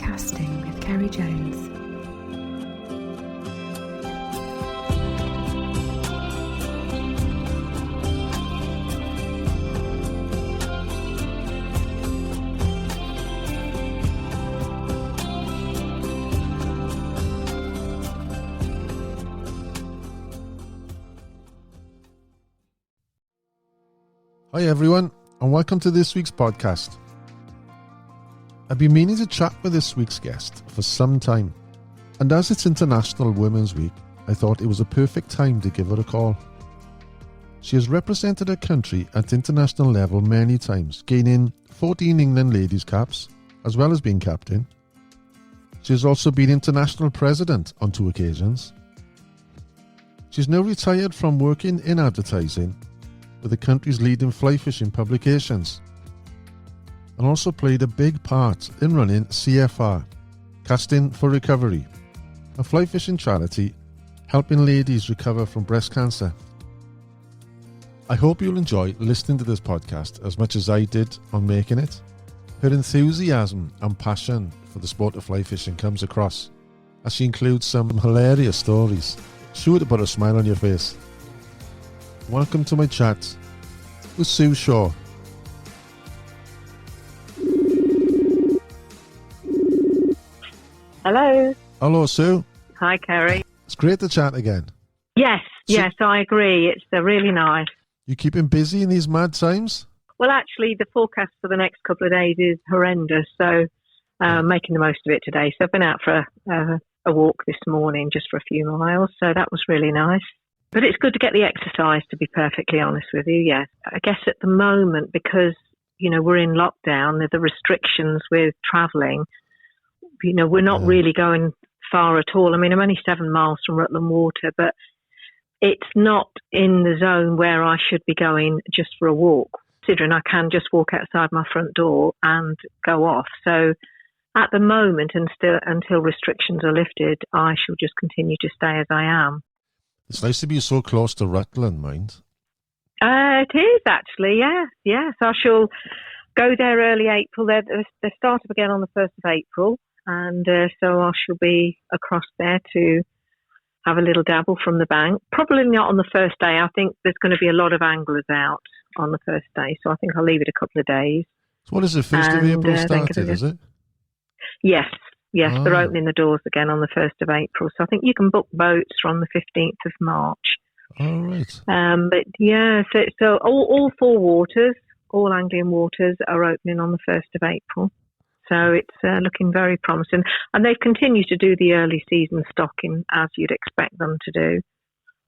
Podcasting with Ceri Jones. Hi everyone, and welcome to this week's podcast. I've been meaning to chat with this week's guest for some time, and as it's International Women's Week, I thought it was a perfect time to give her a call. She has represented her country at international level many times, gaining 14 England ladies caps, as well as being captain. She has also been international president on 2 occasions. She's now retired from working in advertising with the country's leading fly fishing publications, and also played a big part in running CFR, Casting for Recovery, a fly fishing charity helping ladies recover from breast cancer. I hope you'll enjoy listening to this podcast as much as I did on making it. Her enthusiasm and passion for the sport of fly fishing comes across as she includes some hilarious stories, sure to put a smile on your face. Welcome to my chat with Sue Shaw. Hello. Hello, Sue. Hi, Ceri. It's great to chat again. Yes, I agree. It's really nice. You keeping busy in these mad times? Well, actually, the forecast for the next couple of days is horrendous, so making the most of it today. So I've been out for a walk this morning, just for a few miles, so that was really nice. But it's good to get the exercise, to be perfectly honest with you, yes. I guess at the moment, because, we're in lockdown, the restrictions with travelling, we're not really going far at all. I mean, I'm only 7 miles from Rutland Water, but it's not in the zone where I should be going just for a walk, considering I can just walk outside my front door and go off. So at the moment, and still until restrictions are lifted, I shall just continue to stay as I am. It's nice to be so close to Rutland, mind. It is actually, yes. I shall go there early April. They start up again on the 1st of April, and so I shall be across there to have a little dabble from the bank. Probably not on the first day. I think there's going to be a lot of anglers out on the first day, so I think I'll leave it a couple of days. So what is it, 1st of April started, is it? Yes. They're opening the doors again on the 1st of April. So I think you can book boats from the 15th of March. All right. But yeah, so all 4 waters, all Anglian waters, are opening on the 1st of April. So it's looking very promising. And they continue to do the early season stocking as you'd expect them to do.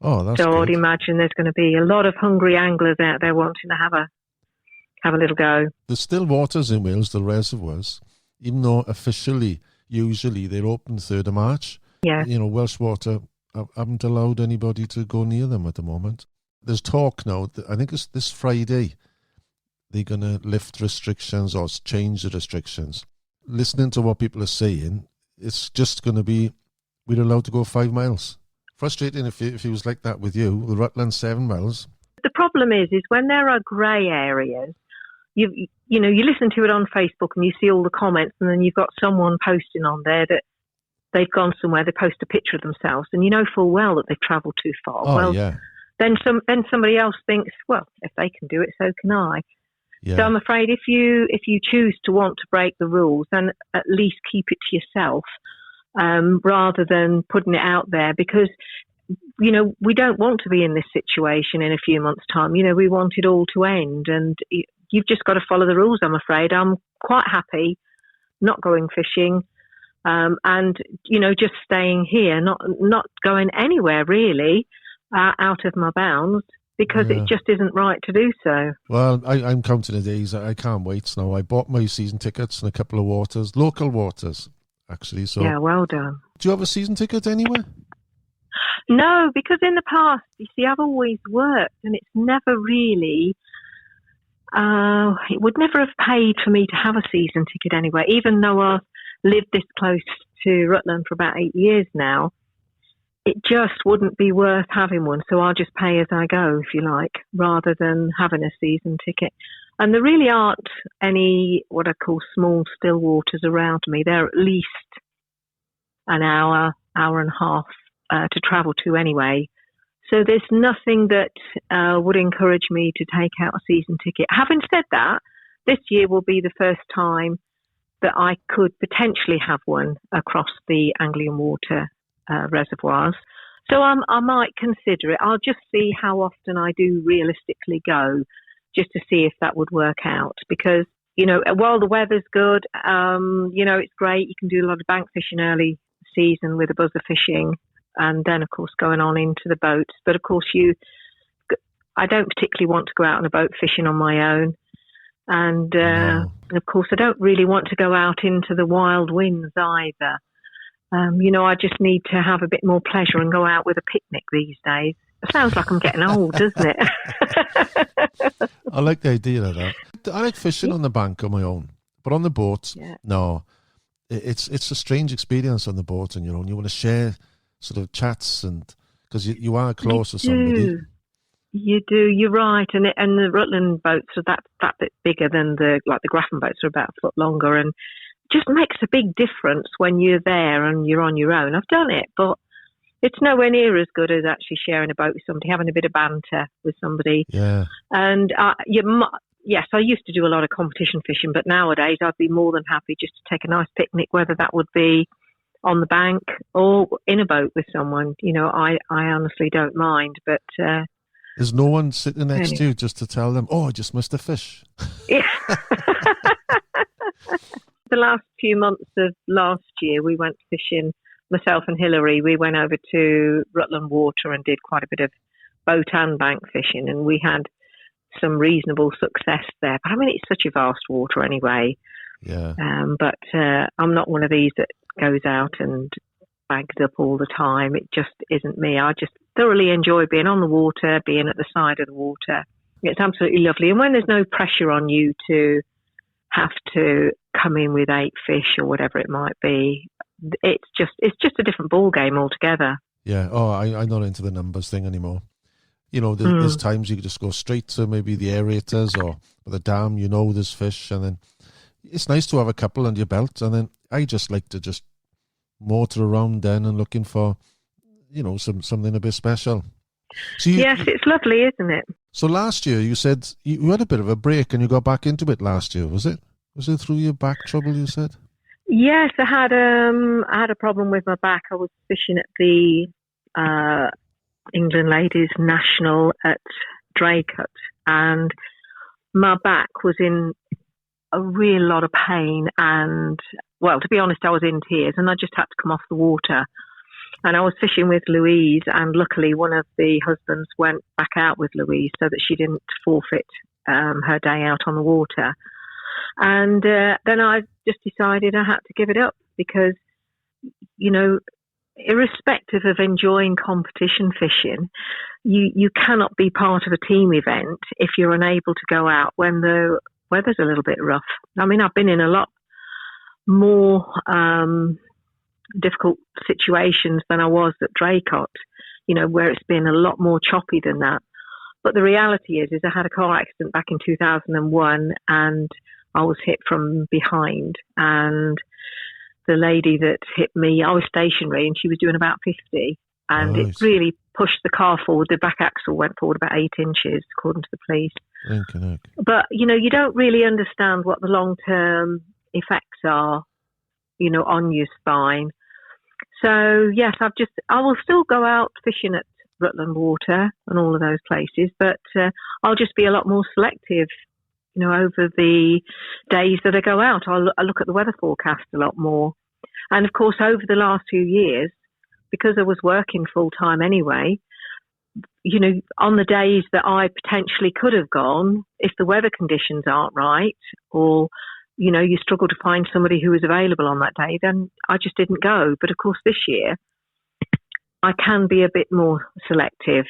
Oh, that's so good. I'd imagine there's going to be a lot of hungry anglers out there wanting to have a little go. There's still waters in Wales, the reservoirs, even though officially, usually they're open 3rd of March. Yeah. Welsh Water haven't allowed anybody to go near them at the moment. There's talk now, I think it's this Friday, they're going to lift restrictions or change the restrictions. Listening to what people are saying, it's just going to be, we're allowed to go 5 miles. Frustrating if it was like that with you, with Rutland 7 miles. The problem is when there are grey areas, you listen to it on Facebook and you see all the comments, and then you've got someone posting on there that they've gone somewhere, they post a picture of themselves, and you know full well that they've travelled too far. Oh, yeah. Then somebody else thinks, well, if they can do it, so can I. Yeah. So I'm afraid if you choose to want to break the rules, then at least keep it to yourself, rather than putting it out there, because we don't want to be in this situation in a few months' time. We want it all to end, and you've just got to follow the rules, I'm afraid. I'm quite happy not going fishing, and just staying here, not going anywhere really out of my bounds, because it just isn't right to do so. Well, I'm counting the days. I can't wait now. I bought my season tickets in a couple of waters, local waters, actually. So yeah, well done. Do you have a season ticket anywhere? No, because in the past, you see, I've always worked, and it's never really, it would never have paid for me to have a season ticket anywhere, even though I've lived this close to Rutland for about 8 years now. It just wouldn't be worth having one, so I'll just pay as I go, if you like, rather than having a season ticket. And there really aren't any what I call small still waters around me. They're at least an hour, hour and a half to travel to anyway. So there's nothing that would encourage me to take out a season ticket. Having said that, this year will be the first time that I could potentially have one across the Anglian Water reservoirs. So I might consider it. I'll just see how often I do realistically go, just to see if that would work out. Because, while the weather's good, it's great. You can do a lot of bank fishing early season with the buzzer fishing, and then, of course, going on into the boats. But, of course, I don't particularly want to go out on a boat fishing on my own. And, of course, I don't really want to go out into the wild winds either. I just need to have a bit more pleasure and go out with a picnic these days. It sounds like I'm getting old, doesn't it? I like the idea of that. I like fishing on the bank on my own, but on the boat, no. It's a strange experience on the boat on your own. You want to share sort of chats, and because you are close to somebody. You do. You're right, and the Rutland boats are that bit bigger than the Grafton boats are about a foot longer, and just makes a big difference when you're there and you're on your own. I've done it, but it's nowhere near as good as actually sharing a boat with somebody, having a bit of banter with somebody. Yeah. And yes, I used to do a lot of competition fishing, but nowadays I'd be more than happy just to take a nice picnic, whether that would be on the bank or in a boat with someone. I honestly don't mind, but... There's no one sitting next to you just to tell them, oh, I just missed a fish. Yeah. The last few months of last year, we went fishing, myself and Hilary. We went over to Rutland Water and did quite a bit of boat and bank fishing, and we had some reasonable success there. But I mean, it's such a vast water anyway. Yeah. But I'm not one of these that goes out and bags up all the time. It just isn't me. I just thoroughly enjoy being on the water, being at the side of the water. It's absolutely lovely. And when there's no pressure on you to have to come in with 8 fish or whatever it might be, it's just a different ball game altogether. Yeah. Oh, I'm not into the numbers thing anymore. There's times you could just go straight to maybe the aerators or the dam. There's fish, and then it's nice to have a couple under your belt. And then I just like to just motor around then and looking for, something a bit special. So yes, it's lovely, isn't it? So last year you said you had a bit of a break and you got back into it last year, was it? Was it through your back trouble, you said? Yes, I had a problem with my back. I was fishing at the England Ladies National at Draycote, and my back was in a real lot of pain, and, well, to be honest, I was in tears, and I just had to come off the water. And I was fishing with Louise, and luckily one of the husbands went back out with Louise so that she didn't forfeit her day out on the water. And then I just decided I had to give it up because, irrespective of enjoying competition fishing, you cannot be part of a team event if you're unable to go out when the weather's a little bit rough. I mean, I've been in a lot more difficult situations than I was at Draycote, where it's been a lot more choppy than that. But the reality is I had a car accident back in 2001 and I was hit from behind, and the lady that hit me, I was stationary and she was doing about 50, and it really pushed the car forward. The back axle went forward about 8 inches, according to the police. But, you don't really understand what the long-term effects are, on your spine. So, yes, I will still go out fishing at Rutland Water and all of those places, but I'll just be a lot more selective, over the days that I go out. I look at the weather forecast a lot more. And, of course, over the last few years, because I was working full-time anyway, on the days that I potentially could have gone, if the weather conditions aren't right, or you struggle to find somebody who was available on that day, then I just didn't go. But of course, this year, I can be a bit more selective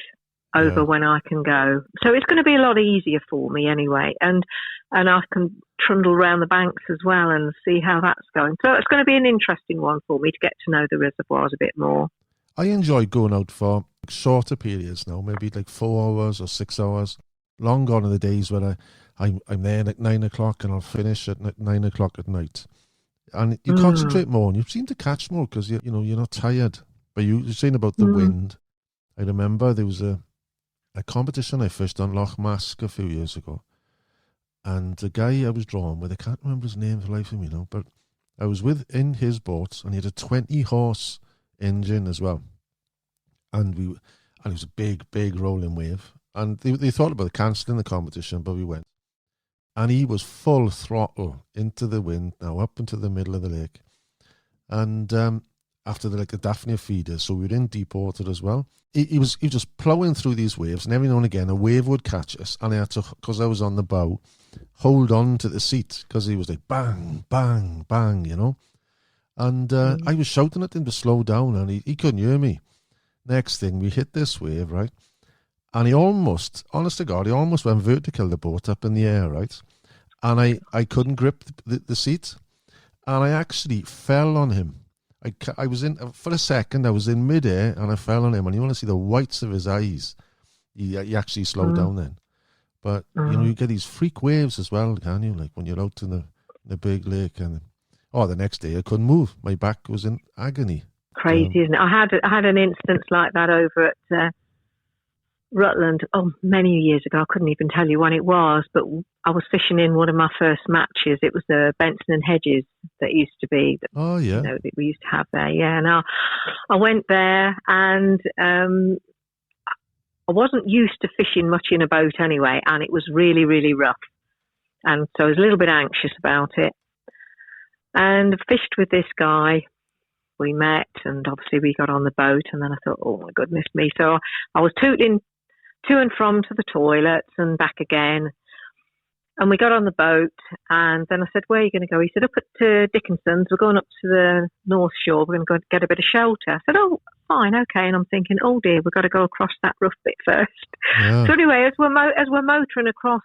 over when I can go. So it's going to be a lot easier for me anyway. And I can trundle around the banks as well and see how that's going. So it's going to be an interesting one for me to get to know the reservoirs a bit more. I enjoy going out for shorter periods now, maybe like 4 hours or 6 hours. Long gone are the days where I'm there at 9 o'clock and I'll finish at 9 o'clock at night. And you concentrate more and you seem to catch more because you're not tired. But you're saying about the wind. I remember there was a competition I fished on Loch Mask a few years ago. And the guy I was drawing with, I can't remember his name for the life of me now, but I was in his boat and he had a 20-horse engine as well. And it was a big rolling wave. And they thought about cancelling the competition, but we went. And he was full throttle into the wind now, up into the middle of the lake. And after the Daphnia feeders, so we were in deep water as well. He was just ploughing through these waves, and every now and again a wave would catch us, and I had to, because I was on the bow, hold on to the seat because he was like bang, bang, bang, And I was shouting at him to slow down, and he couldn't hear me. Next thing, we hit this wave, right? And he almost, honest to God, went vertical, the boat up in the air, right? And I couldn't grip the seat, and I actually fell on him. I was for a second, I was in midair and I fell on him, and you want to see the whites of his eyes. He actually slowed down then. But, you get these freak waves as well, can't you? Like when you're out in the big lake and, the next day I couldn't move. My back was in agony. Crazy, isn't it? I had an instance like that over at Rutland, many years ago. I couldn't even tell you when it was, but I was fishing in one of my first matches. It was the Benson and Hedges that used to be, that we used to have there. Yeah, and I went there, and I wasn't used to fishing much in a boat anyway, and it was really, really rough, and so I was a little bit anxious about it. And fished with this guy. We met, and obviously we got on the boat, and then I thought, oh my goodness me. So I was tooting to and from to the toilets and back again. And we got on the boat, and then I said, where are you going to go? He said, up at Dickinson's. We're going up to the North Shore. We're going to go get a bit of shelter. I said, oh, fine, okay. And I'm thinking, oh dear, we've got to go across that rough bit first. Yeah. So anyway, as we're motoring across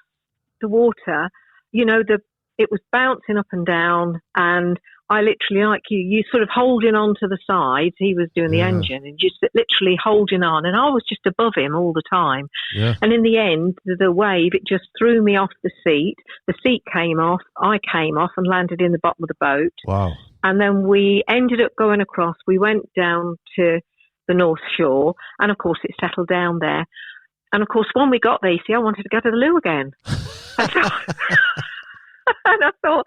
the water, it was bouncing up and down, and I literally, like you sort of holding on to the sides. He was doing the engine and just literally holding on, and I was just above him all the time. Yeah. And in the end, the wave, it just threw me off the seat. The seat came off, I came off and landed in the bottom of the boat. Wow. And then we ended up going across. We went down to the North Shore, and of course it settled down there. And of course, when we got there, I wanted to go to the loo again. And I thought,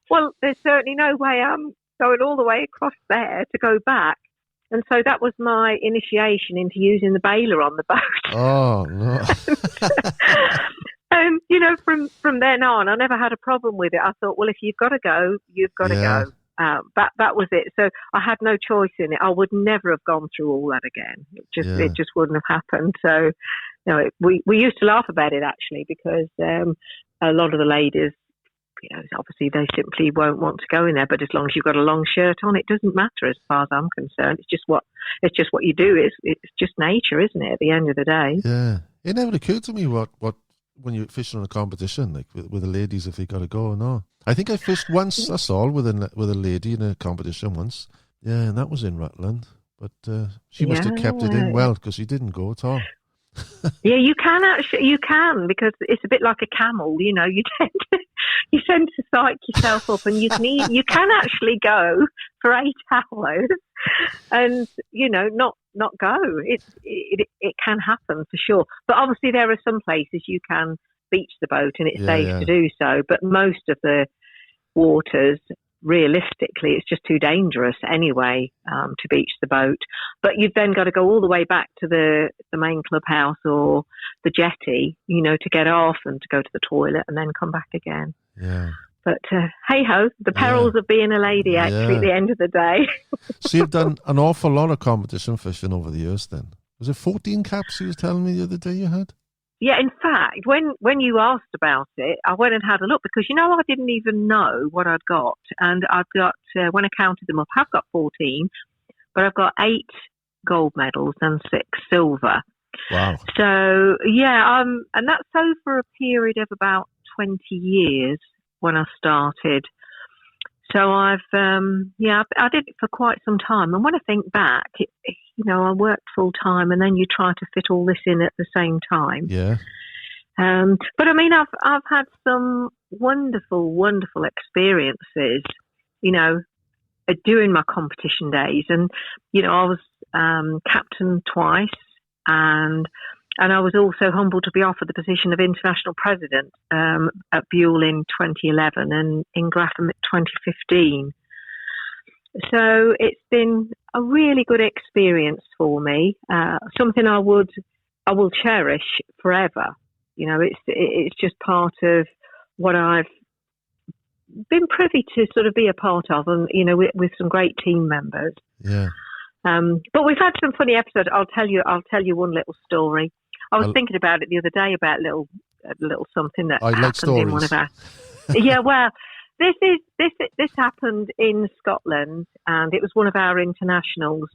well, there's certainly no way I'm going all the way across there to go back. And so that was my initiation into using the bailer on the boat. Oh, no. And from then on, I never had a problem with it. I thought, well, if you've got to go, you've got to go. That was it. So I had no choice in it. I would never have gone through all that again. It just wouldn't have happened. So, we used to laugh about it, actually, because a lot of the ladies, obviously they simply won't want to go in there, but as long as you've got a long shirt on, it doesn't matter as far as I'm concerned. It's just what you do. It's just nature, isn't it, at the end of the day? Yeah. It never occurred to me what when you're fishing on a competition, like with the ladies, if they got to go or not. I think I fished once, that's all, with a lady in a competition once. Yeah, and that was in Rutland. But she must have kept it in well, because she didn't go at all. Yeah, you can, because it's a bit like a camel, you tend to psych yourself up, and you can actually go for 8 hours and not go. It can happen for sure, but obviously there are some places you can beach the boat and it's safe to do so, but most of the waters, realistically, it's just too dangerous anyway to beach the boat. But you've then got to go all the way back to the main clubhouse or the jetty, to get off and to go to the toilet and then come back again. Yeah. But hey-ho, the perils of being a lady, actually, at the end of the day. So you've done an awful lot of competition fishing over the years then. Was it 14 caps you was telling me the other day you had? Yeah, in fact, when you asked about it, I went and had a look because, I didn't even know what I'd got. And I've got, when I counted them up, I've got 14, but I've got 8 gold medals and 6 silver. Wow. So, and that's over a period of about 20 years when I started. So I did it for quite some time. And when I think back, I worked full time, and then you try to fit all this in at the same time. Yeah. But I mean, I've had some wonderful experiences, during my competition days. And, I was captain twice, and I was also humbled to be offered the position of international president at Buell in 2011 and in Grafham at 2015. So it's been a really good experience for me, something I will cherish forever. It's just part of what I've been privy to sort of be a part of, and with some great team members. Yeah. But we've had some funny episodes. I'll tell you one little story. I was thinking about it the other day about a little something that happened in one of our. Yeah, well, this happened in Scotland, and it was one of our internationals.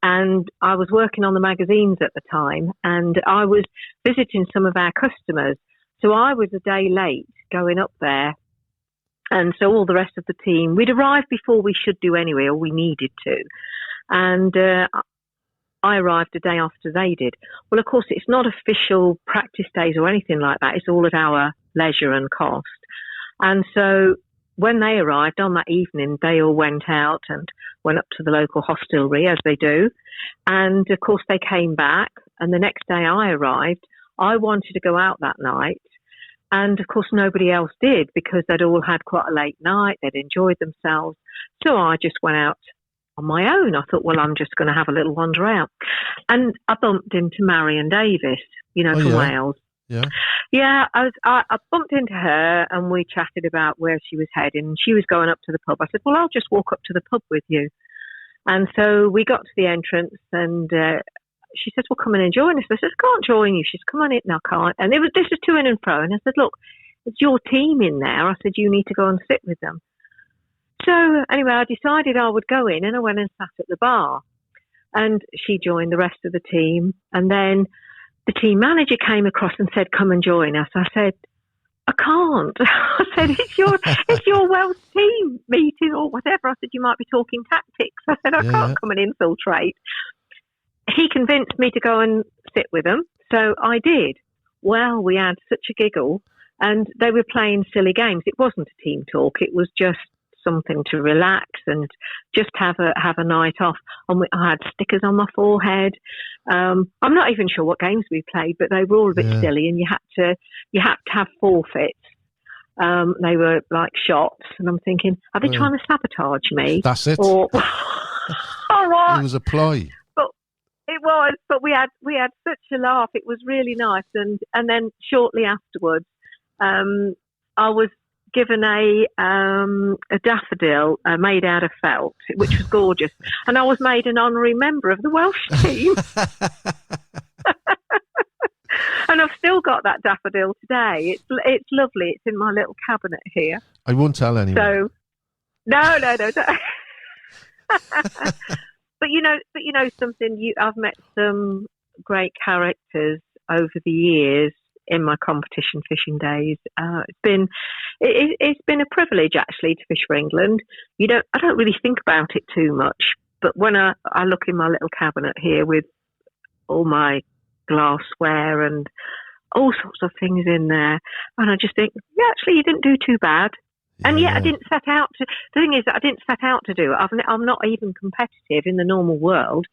And I was working on the magazines at the time, and I was visiting some of our customers. So I was a day late going up there. And so all the rest of the team, we'd arrived before we should do anyway, or we needed to. And I arrived a day after they did. Well, of course, it's not official practice days or anything like that. It's all at our leisure and cost. And so when they arrived on that evening, they all went out and went up to the local hostelry, as they do. And, of course, they came back. And the next day I arrived, I wanted to go out that night. And, of course, nobody else did because they'd all had quite a late night. They'd enjoyed themselves. So I just went out on my own. I thought, well, I'm just going to have a little wander out. And I bumped into Marion Davis, from Wales. Yeah. Yeah, I bumped into her and we chatted about where she was heading. She was going up to the pub. I said, well, I'll just walk up to the pub with you. And so we got to the entrance and she said, well, come in and join us. I said, I can't join you. She said, come on in. No, I can't. And this was to and fro. And I said, look, it's your team in there. I said, you need to go and sit with them. So anyway, I decided I would go in and I went and sat at the bar. And she joined the rest of the team. And then the team manager came across and said, come and join us. I said, I can't. I said, it's your Welsh team meeting or whatever. I said, you might be talking tactics. I said, I can't come and infiltrate. He convinced me to go and sit with them. So I did. Well, we had such a giggle and they were playing silly games. It wasn't a team talk. It was just something to relax and just have a night off. And I had stickers on my forehead. I'm not even sure what games we played, but they were all a bit silly, and you had to have forfeits. They were like shots, and I'm thinking, are they trying to sabotage me? That's it. Or what? It was a ploy. But it was. But we had such a laugh. It was really nice. And then shortly afterwards, I was given a daffodil made out of felt, which was gorgeous, and I was made an honorary member of the Welsh team. And I've still got that daffodil today. It's lovely. It's in my little cabinet here. I won't tell anyone. So no. But you know something. I've met some great characters over the years in my competition fishing days. It's been a privilege actually to fish for England. I don't really think about it too much, but when I look in my little cabinet here with all my glassware and all sorts of things in there, and I just think, actually you didn't do too bad. And yet I didn't set out to. The thing is that I didn't set out to do it. I'm not even competitive in the normal world.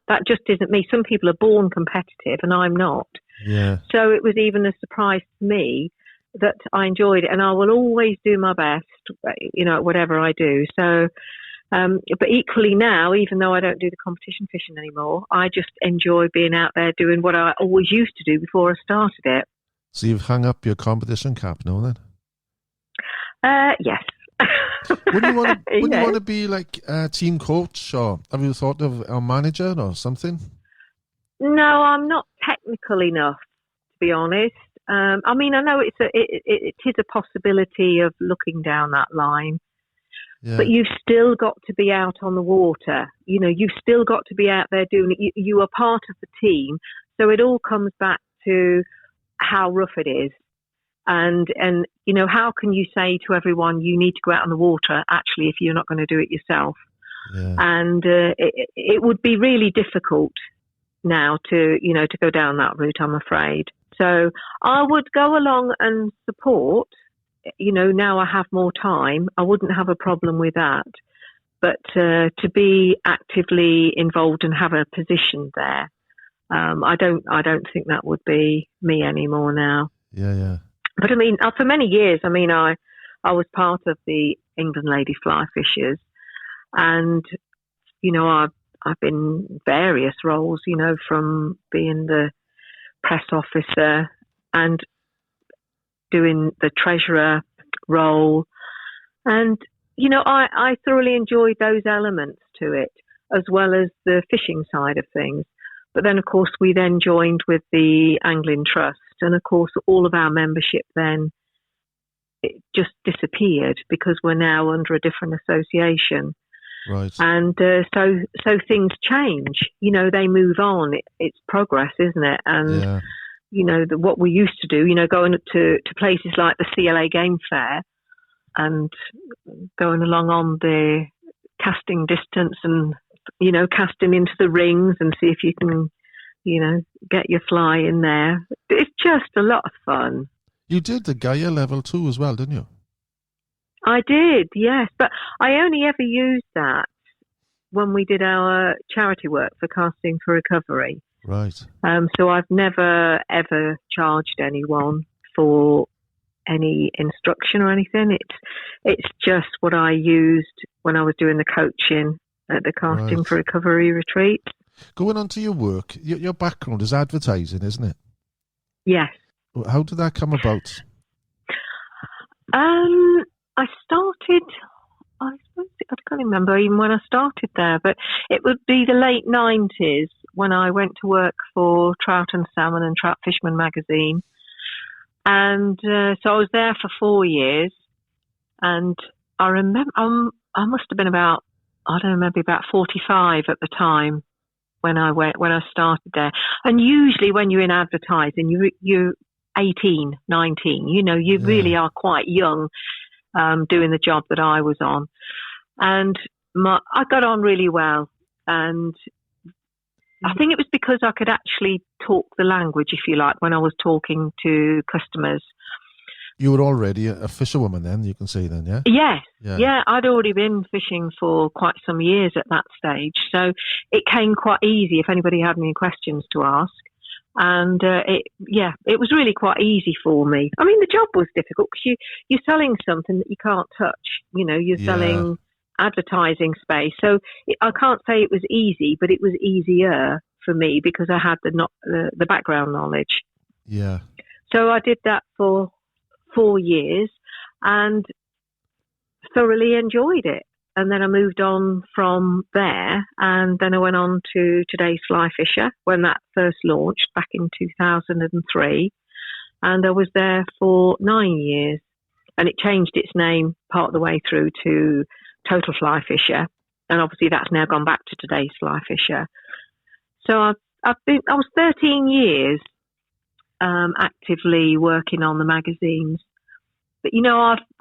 That just isn't me. Some people are born competitive, and I'm not. Yeah. So it was even a surprise to me that I enjoyed it, and I will always do my best, whatever I do. So, but equally now, even though I don't do the competition fishing anymore, I just enjoy being out there doing what I always used to do before I started it. So you've hung up your competition cap now, then? Yes. Wouldn't you want to be like a team coach, or have you thought of a manager or something? No, I'm not technical enough, to be honest. I mean, I know it is a possibility of looking down that line, but you've still got to be out on the water. You've still got to be out there doing it. You are part of the team, so it all comes back to how rough it is. And how can you say to everyone you need to go out on the water actually if you're not going to do it yourself? Yeah. And it would be really difficult now to go down that route, I'm afraid. So I would go along and support. Now I have more time. I wouldn't have a problem with that. But to be actively involved and have a position there, I don't think that would be me anymore now. Yeah. But I mean, for many years, I was part of the England Lady Fly Fishers, and I've been in various roles. From being the press officer and doing the treasurer role, and I thoroughly enjoyed those elements to it, as well as the fishing side of things. But then, of course, we then joined with the Angling Trust, and of course, all of our membership then it just disappeared because we're now under a different association. Right. And so things change. They move on. It's progress, isn't it? And what we used to do, going to places like the CLA Game Fair and going along on the casting distance and, casting into the rings and see if you can, get your fly in there. It's just a lot of fun. You did the Gaia level 2 as well, didn't you? I did, yes. But I only ever used that when we did our charity work for Casting for Recovery. Right. So I've never, ever charged anyone for any instruction or anything. It's just what I used when I was doing the coaching at the Casting for Recovery retreat. Going on to your work, your background is advertising, isn't it? Yes. How did that come about? I started, I can't remember even when I started there, but it would be the late 90s when I went to work for Trout and Salmon and Trout Fisherman magazine. And so I was there for 4 years. And I remember, I must have been about, maybe about 45 at the time when I started there. And usually when you're in advertising, you're 18, 19, you really are quite young. Doing the job that I was on, and I got on really well, and I think it was because I could actually talk the language, if you like, when I was talking to customers. You were already a fisherwoman then, you can say then, yeah? Yes, yeah, I'd already been fishing for quite some years at that stage, so it came quite easy if anybody had any questions to ask. And it was really quite easy for me. I mean, the job was difficult because you're selling something that you can't touch. You're selling advertising space. So I can't say it was easy, but it was easier for me because I had the background knowledge. Yeah. So I did that for 4 years and thoroughly enjoyed it. And then I moved on from there, and then I went on to Today's Fly Fisher when that first launched back in 2003. And I was there for 9 years, and it changed its name part of the way through to Total Fly Fisher. And obviously that's now gone back to Today's Fly Fisher. So I was 13 years actively working on the magazines. But,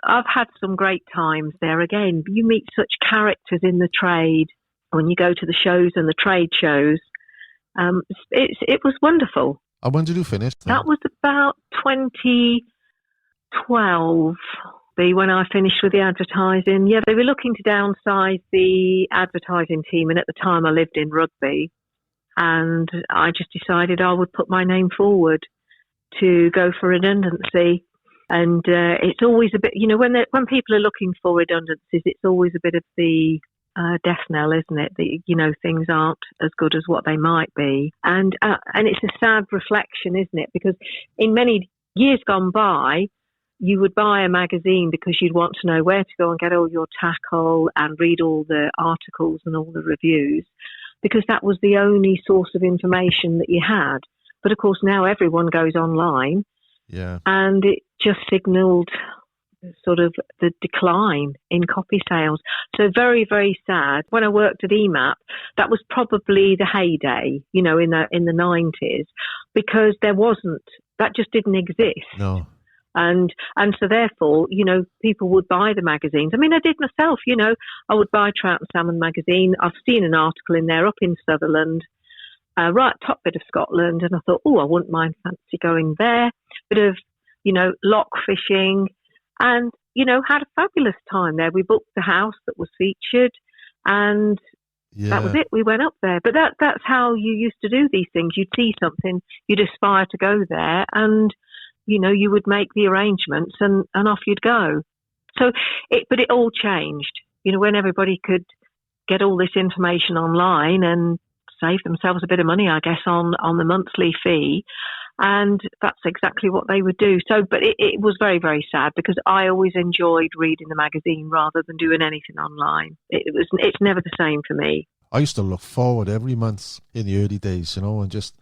I've had some great times there. Again, you meet such characters in the trade when you go to the shows and the trade shows. It was wonderful. And when did you finish? That was about 2012, when I finished with the advertising. Yeah, they were looking to downsize the advertising team, and at the time I lived in Rugby, and I just decided I would put my name forward to go for redundancy. And it's always a bit, when people are looking for redundancies, it's always a bit of the death knell, isn't it? That, things aren't as good as what they might be. And it's a sad reflection, isn't it? Because in many years gone by, you would buy a magazine because you'd want to know where to go and get all your tackle and read all the articles and all the reviews, because that was the only source of information that you had. But of course, now everyone goes online. Yeah. And it just signalled sort of the decline in copy sales. So very, very sad. When I worked at EMAP, that was probably the heyday, in the 90s, because that just didn't exist. No. And so therefore, people would buy the magazines. I mean, I did myself, I would buy Trout and Salmon magazine. I've seen an article in there up in Sutherland. right top bit of Scotland, and I thought, oh, I wouldn't mind fancy going there. Bit of, loch fishing, and, had a fabulous time there. We booked the house that was featured, and that was it. We went up there. But that's how you used to do these things. You'd see something, you'd aspire to go there, and, you would make the arrangements and off you'd go. So but it all changed, when everybody could get all this information online and save themselves a bit of money, I guess, on the monthly fee. And that's exactly what they would do. So, but it was very, very sad, because I always enjoyed reading the magazine rather than doing anything online. It's never the same for me. I used to look forward every month in the early days, and just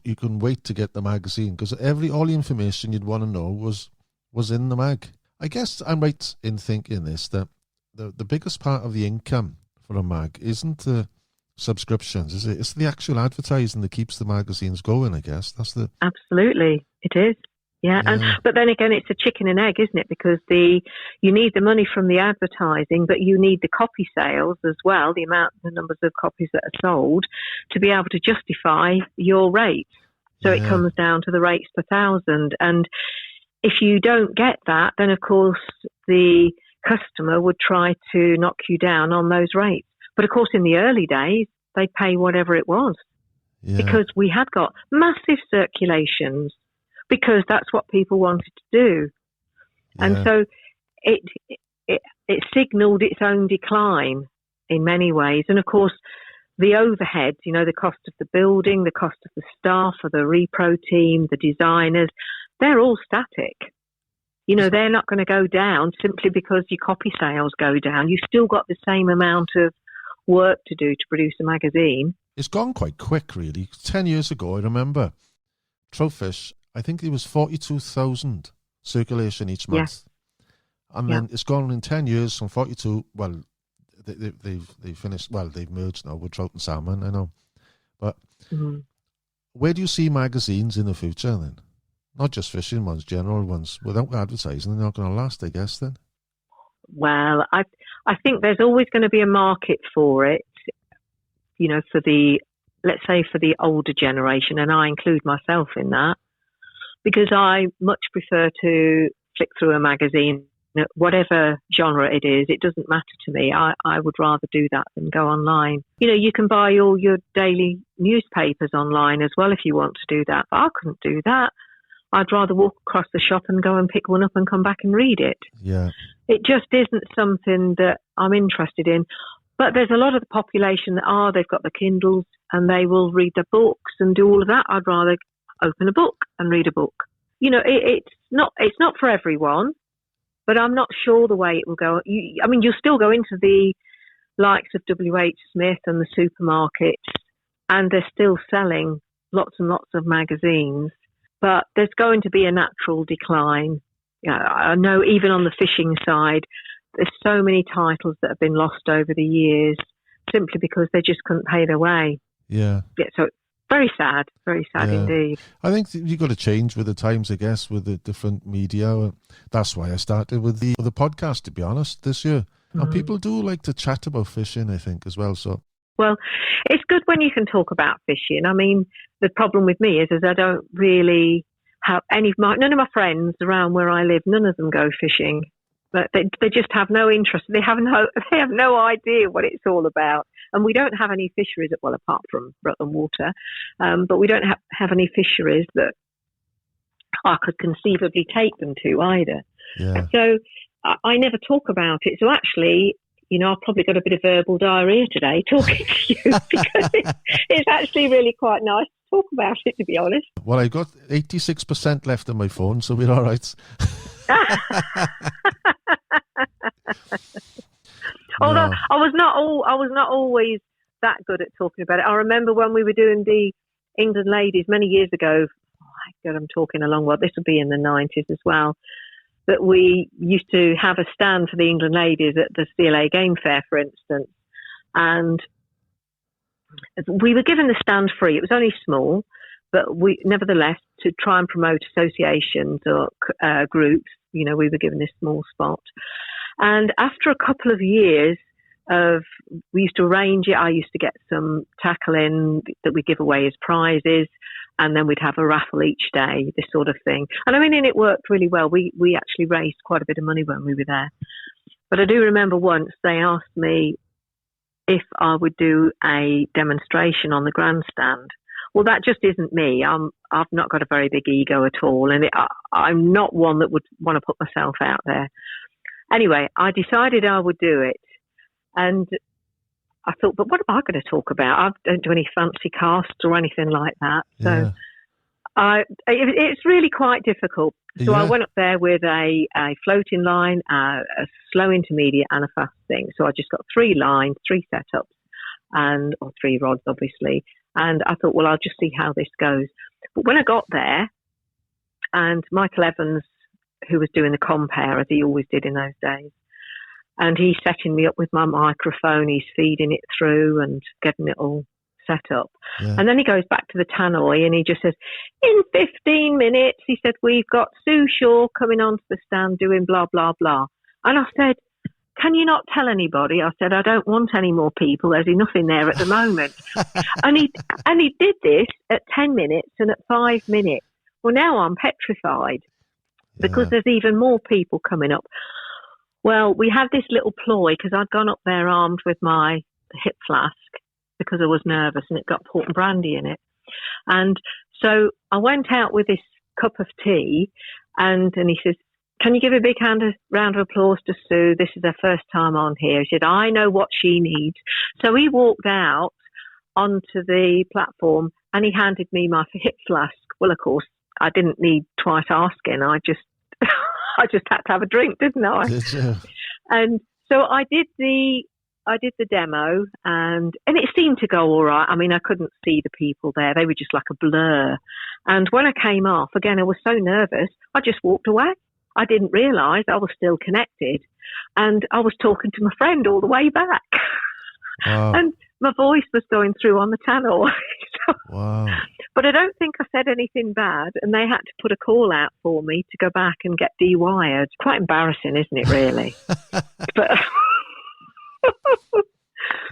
you couldn't wait to get the magazine, because all the information you'd want to know was in the mag. I guess I'm right in thinking this, that the biggest part of the income for a mag isn't the subscriptions, is it? It's the actual advertising that keeps the magazines going, I guess. Absolutely, it is. Yeah. But then again, it's a chicken and egg, isn't it? Because you need the money from the advertising, but you need the copy sales as well, the numbers of copies that are sold, to be able to justify your rates. So it comes down to the rates per thousand. And if you don't get that, then of course the customer would try to knock you down on those rates. But of course, in the early days, they'd pay whatever it was, because we had got massive circulations, because that's what people wanted to do. And so it signalled its own decline in many ways. And of course, the overheads, the cost of the building, the cost of the staff, of the repro team, the designers, they're all static. They're not going to go down simply because your copy sales go down. You've still got the same amount of work to do to produce a magazine. It's gone quite quick, really. 10 years ago, I remember Trofish, I think there was 42,000 circulation each month. And then it's gone in 10 years from 42. Well, they've finished, they've merged now with Trout and Salmon, I know. But where do you see magazines in the future then? Not just fishing ones, general ones. Without advertising, they're not going to last, I guess, then. Well, I think there's always going to be a market for it, for the older generation, and I include myself in that, because I much prefer to flick through a magazine, whatever genre it is. It doesn't matter to me. I would rather do that than go online. You can buy all your daily newspapers online as well if you want to do that, but I couldn't do that. I'd rather walk across the shop and go and pick one up and come back and read it. Yeah. It just isn't something that I'm interested in. But there's a lot of the population that they've got the Kindles and they will read the books and do all of that. I'd rather open a book and read a book. It's not for everyone, but I'm not sure the way it will go. You'll still go into the likes of W.H. Smith and the supermarkets, and they're still selling lots and lots of magazines. But there's going to be a natural decline. I know even on the fishing side, there's so many titles that have been lost over the years simply because they just couldn't pay their way. Yeah. So very sad indeed. I think you've got to change with the times, I guess, with the different media. That's why I started with the podcast, to be honest, this year. And people do like to chat about fishing, I think, as well. So. Well, it's good when you can talk about fishing. The problem with me is I don't really have none of my friends around where I live, none of them go fishing. But they just have no interest. They have no idea what it's all about. And we don't have any fisheries, apart from Rutland Water, but we don't have any fisheries that I could conceivably take them to either. Yeah. So I never talk about it. So actually, I've probably got a bit of verbal diarrhea today talking to you because it's actually really quite nice to talk about it, to be honest. Well, I've got 86% left on my phone, so we're all right. Although I was not always that good at talking about it. I remember when we were doing the England Ladies many years ago. Oh my God, I'm talking a long while. This would be in the 90s as well. That we used to have a stand for the England Ladies at the CLA Game Fair, for instance. And we were given the stand free. It was only small, but nevertheless, to try and promote associations or groups, we were given this small spot. And after a couple of years, we used to arrange it. I used to get some tackle in that we give away as prizes, and then we'd have a raffle each day, this sort of thing. And I mean, and it worked really well. We actually raised quite a bit of money when we were there. But I do remember once they asked me if I would do a demonstration on the grandstand. Well, that just isn't me. I've not got a very big ego at all, and I'm not one that would want to put myself out there. Anyway, I decided I would do it, and I thought, but what am I going to talk about? I don't do any fancy casts or anything like that. So it's really quite difficult. So I went up there with a floating line, a slow intermediate, and a fast thing. So I just got 3 lines, 3 setups, or 3 rods, obviously. And I thought, well, I'll just see how this goes. But when I got there, and Michael Evans, who was doing the compare, as he always did in those days, and he's setting me up with my microphone, he's feeding it through and getting it all set up. Yeah. And then he goes back to the tannoy and he just says, in 15 minutes, he said, we've got Sue Shaw coming onto the stand doing blah, blah, blah. And I said, can you not tell anybody? I said, I don't want any more people. There's enough in there at the moment. and he did this at 10 minutes and at 5 minutes. Well, now I'm petrified because there's even more people coming up. Well, we had this little ploy because I'd gone up there armed with my hip flask because I was nervous and it got port and brandy in it. And so I went out with this cup of tea and he says, can you give a big round of applause to Sue? This is her first time on here. He said, I know what she needs. So he walked out onto the platform and he handed me my hip flask. Well, of course, I didn't need twice asking. I just I just had to have a drink, didn't I? Did you? And so I did the demo and it seemed to go all right. I mean, I couldn't see the people there. They were just like a blur. And when I came off, again, I was so nervous, I just walked away. I didn't realise I was still connected. And I was talking to my friend all the way back. Wow. And my voice was going through on the channel. Wow. But I don't think I said anything bad, and they had to put a call out for me to go back and get dewired. Quite embarrassing, isn't it, really? But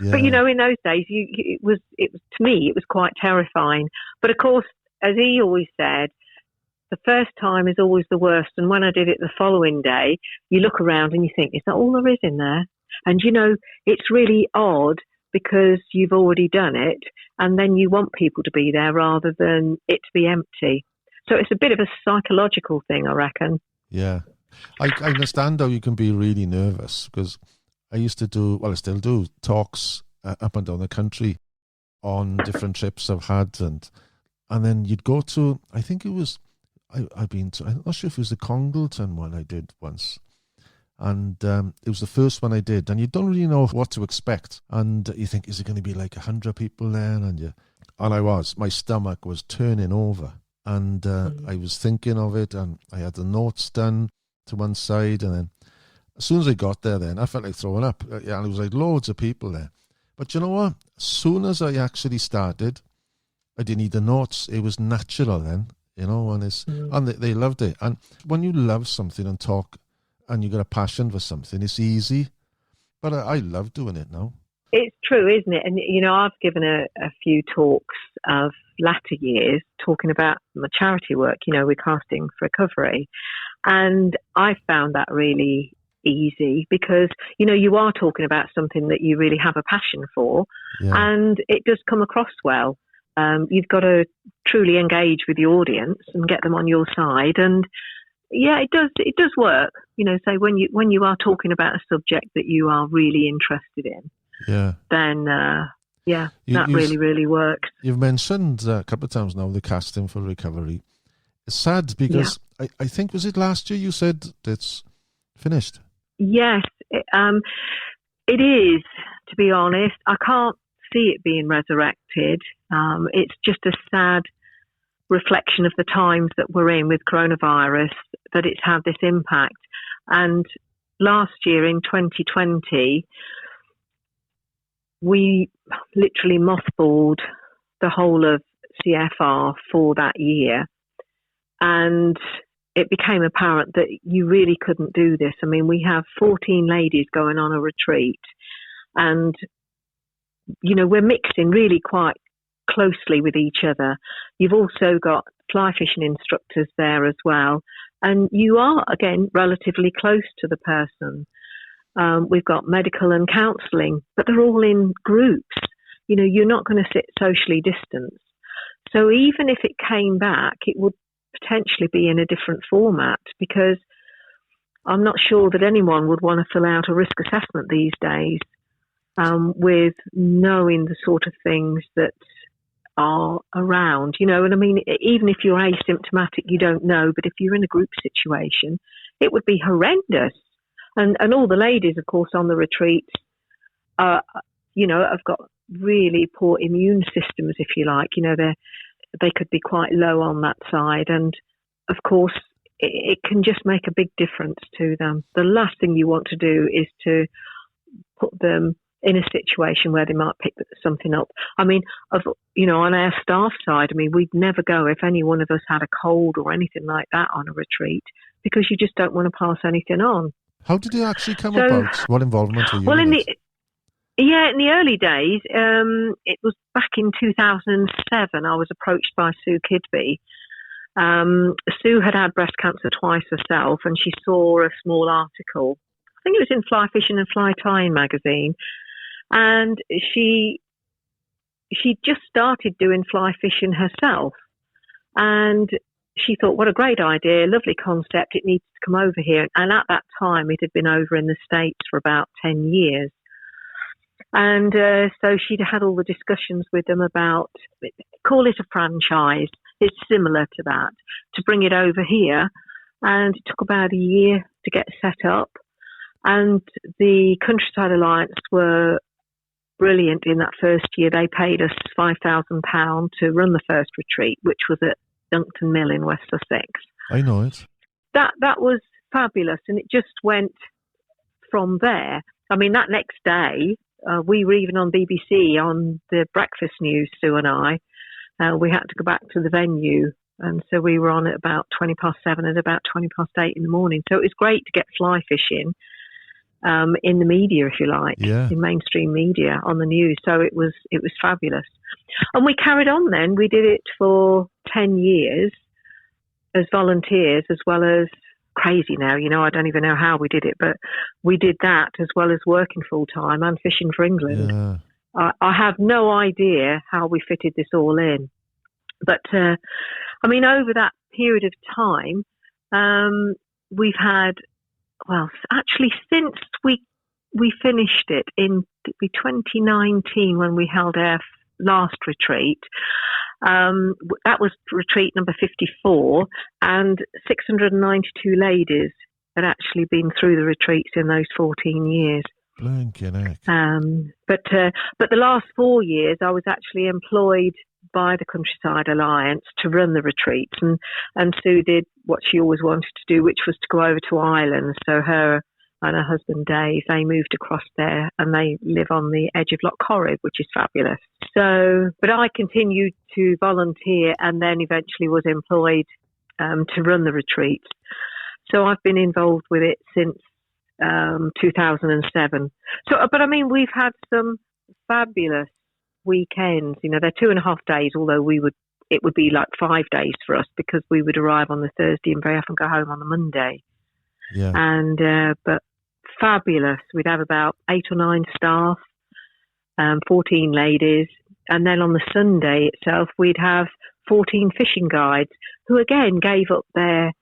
but you know, in those days, it was to me, it was quite terrifying. But of course, as he always said, the first time is always the worst. And when I did it the following day, you look around and you think, is that all there is in there? And, you know, it's really odd because you've already done it and then you want people to be there rather than it to be empty. So it's a bit of a psychological thing, I reckon. Yeah. I understand how you can be really nervous because I used to do, well, I still do, talks up and down the country on different trips I've had. And then you'd go to, I think it was, I've been to, I'm not sure if it was the Congleton one I did once. And it was the first one I did. And you don't really know what to expect. And you think, is it going to be like 100 people there? And my stomach was turning over. And I was thinking of it. And I had the notes done to one side. And then as soon as I got there then, I felt like throwing up. And it was like loads of people there. But you know what? As soon as I actually started, I didn't need the notes. It was natural then. You know, and they loved it. And when you love something and talk and you got a passion for something, it's easy. But I love doing it now. It's true, isn't it? And, you know, I've given a few talks of latter years talking about my charity work, you know, with Casting for Recovery. And I found that really easy because, you know, you are talking about something that you really have a passion for and it does come across well. You've got to truly engage with the audience and get them on your side. And yeah, it does work. You know, say when you are talking about a subject that you are really interested in, then that really works. You've mentioned a couple of times now the Casting for Recovery. It's sad because I think, was it last year you said it's finished? Yes, it is, to be honest. I can't see it being resurrected. It's just a sad reflection of the times that we're in with coronavirus, that it's had this impact. And last year in 2020, we literally mothballed the whole of CFR for that year. And it became apparent that you really couldn't do this. I mean, we have 14 ladies going on a retreat And, you know, we're mixing really quite closely with each other. You've also got fly fishing instructors there as well. And you are, again, relatively close to the person. We've got medical and counselling, but they're all in groups. You know, you're not going to sit socially distanced. So even if it came back, it would potentially be in a different format, because I'm not sure that anyone would want to fill out a risk assessment these days with knowing the sort of things that are around, you know. And I mean, even if you're asymptomatic, you don't know, but if you're in a group situation, it would be horrendous. And all the ladies, of course, on the retreat, you know, have got really poor immune systems, if you like. You know, they could be quite low on that side. And, of course, it can just make a big difference to them. The last thing you want to do is to put them in a situation where they might pick something up. I mean, you know, on our staff side, I mean, we'd never go if any one of us had a cold or anything like that on a retreat, because you just don't want to pass anything on. How did it actually come about? What involvement were you in it? In the early days, it was back in 2007, I was approached by Sue Kidby. Sue had breast cancer twice herself, and she saw a small article. I think it was in Fly Fishing and Fly Tying magazine. And she just started doing fly fishing herself. And she thought, what a great idea, lovely concept, it needs to come over here. And at that time, it had been over in the States for about 10 years. And so she'd had all the discussions with them about, call it a franchise, it's similar to that, to bring it over here. And it took about a year to get set up. And the Countryside Alliance were brilliant in that first year. They paid us £5,000 to run the first retreat, which was at Duncton Mill in West Sussex. I know it. That was fabulous, and it just went from there. I mean, that next day, we were even on BBC on the breakfast news, Sue and I. We had to go back to the venue, and so we were on at about 7:20 and about 8:20 in the morning. So it was great to get fly fishing in the media, if you like, in mainstream media on the news. So it was fabulous. And we carried on then. We did it for 10 years as volunteers, as well as crazy now. You know, I don't even know how we did it, but we did that as well as working full time and fishing for England. Yeah. I have no idea how we fitted this all in. But, I mean, over that period of time, we've had, well, actually, since we finished it in 2019 when we held our last retreat, that was retreat number 54, and 692 ladies had actually been through the retreats in those 14 years. Blinking heck. But the last 4 years, I was actually employed by the Countryside Alliance to run the retreats, and Sue did what she always wanted to do, which was to go over to Ireland. So her and her husband Dave, they moved across there, and they live on the edge of Loch Corrib, which is fabulous. So, but I continued to volunteer, and then eventually was employed to run the retreats. So I've been involved with it since 2007. So, but I mean, we've had some fabulous weekends. You know, they're 2.5 days, although it would be like 5 days for us, because we would arrive on the Thursday and very often go home on the Monday. Yeah. And but fabulous. We'd have about 8 or 9 staff, 14 ladies, and then on the Sunday itself, we'd have 14 fishing guides who again gave up their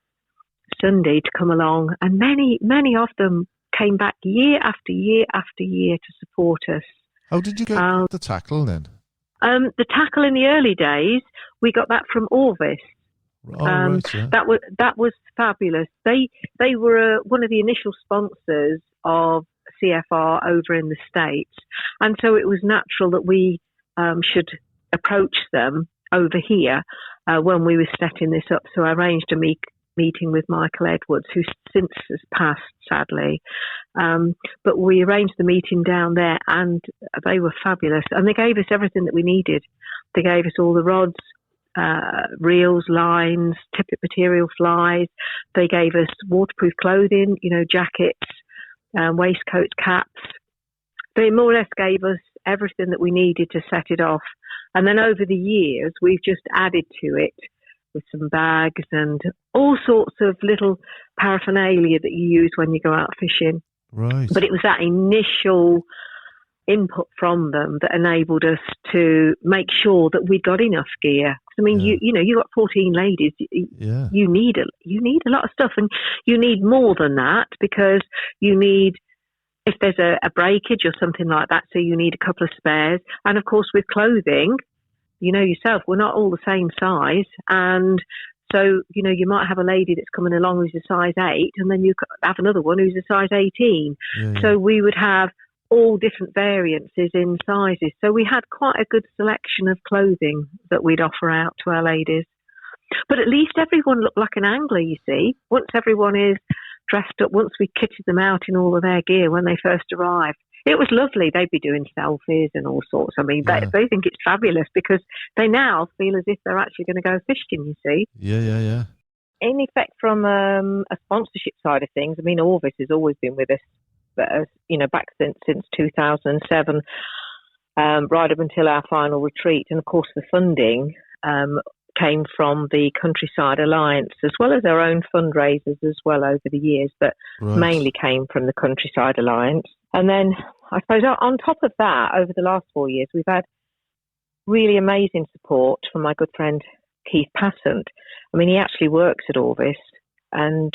Sunday to come along, and many of them came back year after year after year to support us. How did you get the tackle then? The tackle in the early days, we got that from Orvis. Right, yeah. That was fabulous. They were one of the initial sponsors of CFR over in the States, and so it was natural that we should approach them over here when we were setting this up. So I arranged a meeting with Michael Edwards, who since has passed, sadly. But we arranged the meeting down there, and they were fabulous. And they gave us everything that we needed. They gave us all the rods, reels, lines, tippet material, flies. They gave us waterproof clothing, you know, jackets, waistcoats, caps. They more or less gave us everything that we needed to set it off. And then over the years, we've just added to it with some bags and all sorts of little paraphernalia that you use when you go out fishing. Right. But it was that initial input from them that enabled us to make sure that we got enough gear. I mean, you know, you got 14 ladies. You need a lot of stuff, and you need more than that, because you need, if there's a breakage or something like that, so you need a couple of spares. And of course, with clothing, you know yourself, we're not all the same size, and so, you know, you might have a lady that's coming along who's a size 8, and then you have another one who's a size 18. So we would have all different variances in sizes. So we had quite a good selection of clothing that we'd offer out to our ladies. But at least everyone looked like an angler, you see. Once everyone is dressed up, once we kitted them out in all of their gear when they first arrived, it was lovely. They'd be doing selfies and all sorts. I mean, they think it's fabulous because they now feel as if they're actually going to go fishing, you see. Yeah. In effect, from a sponsorship side of things, I mean, Orvis has always been with us, but you know, back since 2007, right up until our final retreat. And of course, the funding came from the Countryside Alliance, as well as our own fundraisers as well over the years, but mainly came from the Countryside Alliance. And then I suppose on top of that, over the last 4 years, we've had really amazing support from my good friend Keith Passant. I mean, he actually works at Orvis, and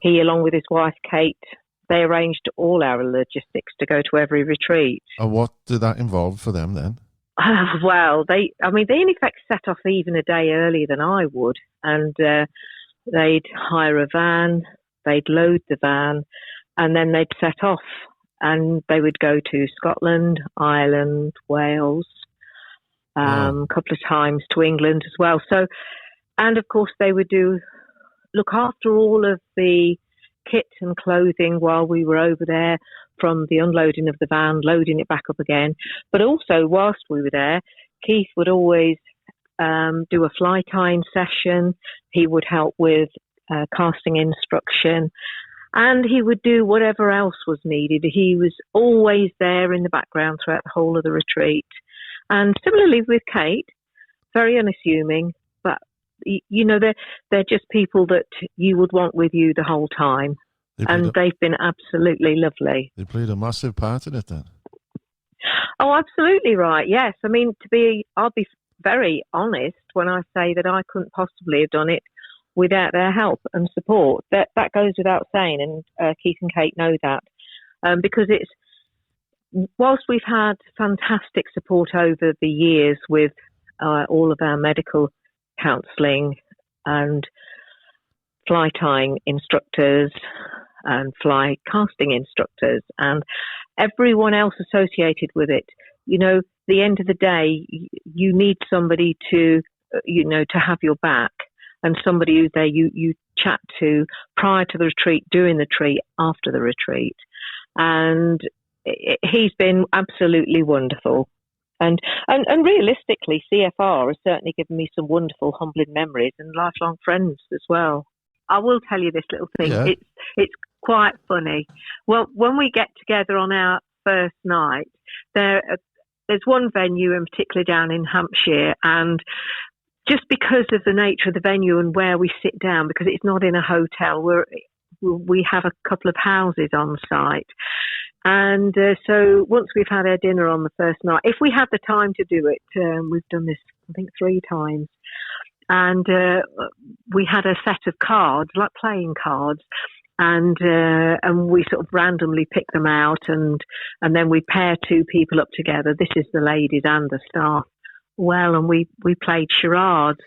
he, along with his wife Kate, they arranged all our logistics to go to every retreat. And what did that involve for them then? Well, they in effect set off even a day earlier than I would, and they'd hire a van, they'd load the van, and then they'd set off, and they would go to Scotland, Ireland, Wales, a couple of times to England as well. So, and of course they would look after all of the kit and clothing while we were over there, from the unloading of the van, loading it back up again. But also, whilst we were there, Keith would always do a fly tying session. He would help with casting instruction, and he would do whatever else was needed. He was always there in the background throughout the whole of the retreat. And similarly with Kate, very unassuming, but you know, they're just people that you would want with you the whole time. And they've been absolutely lovely. They played a massive part in it then. Oh, absolutely right. Yes. I mean, I'll be very honest when I say that I couldn't possibly have done it without their help and support. That goes without saying, and Keith and Kate know that. Because whilst we've had fantastic support over the years with all of our medical counselling and fly tying instructors and fly casting instructors and everyone else associated with it, you know, at the end of the day, you need somebody to, you know, to have your back, and somebody who's there you chat to prior to the retreat, during the retreat, after the retreat. And he's been absolutely wonderful. And realistically, CFR has certainly given me some wonderful, humbling memories and lifelong friends as well. I will tell you this little thing. Yeah. It's quite funny. Well, when we get together on our first night, there's one venue in particular down in Hampshire, and just because of the nature of the venue and where we sit down, because it's not in a hotel, we have a couple of houses on site. And so once we've had our dinner on the first night, if we have the time to do it, we've done this, I think, 3 times. And we had a set of cards, like playing cards, and we sort of randomly pick them out, and then we pair 2 people up together. This is the ladies and the staff. Well, and we played charades.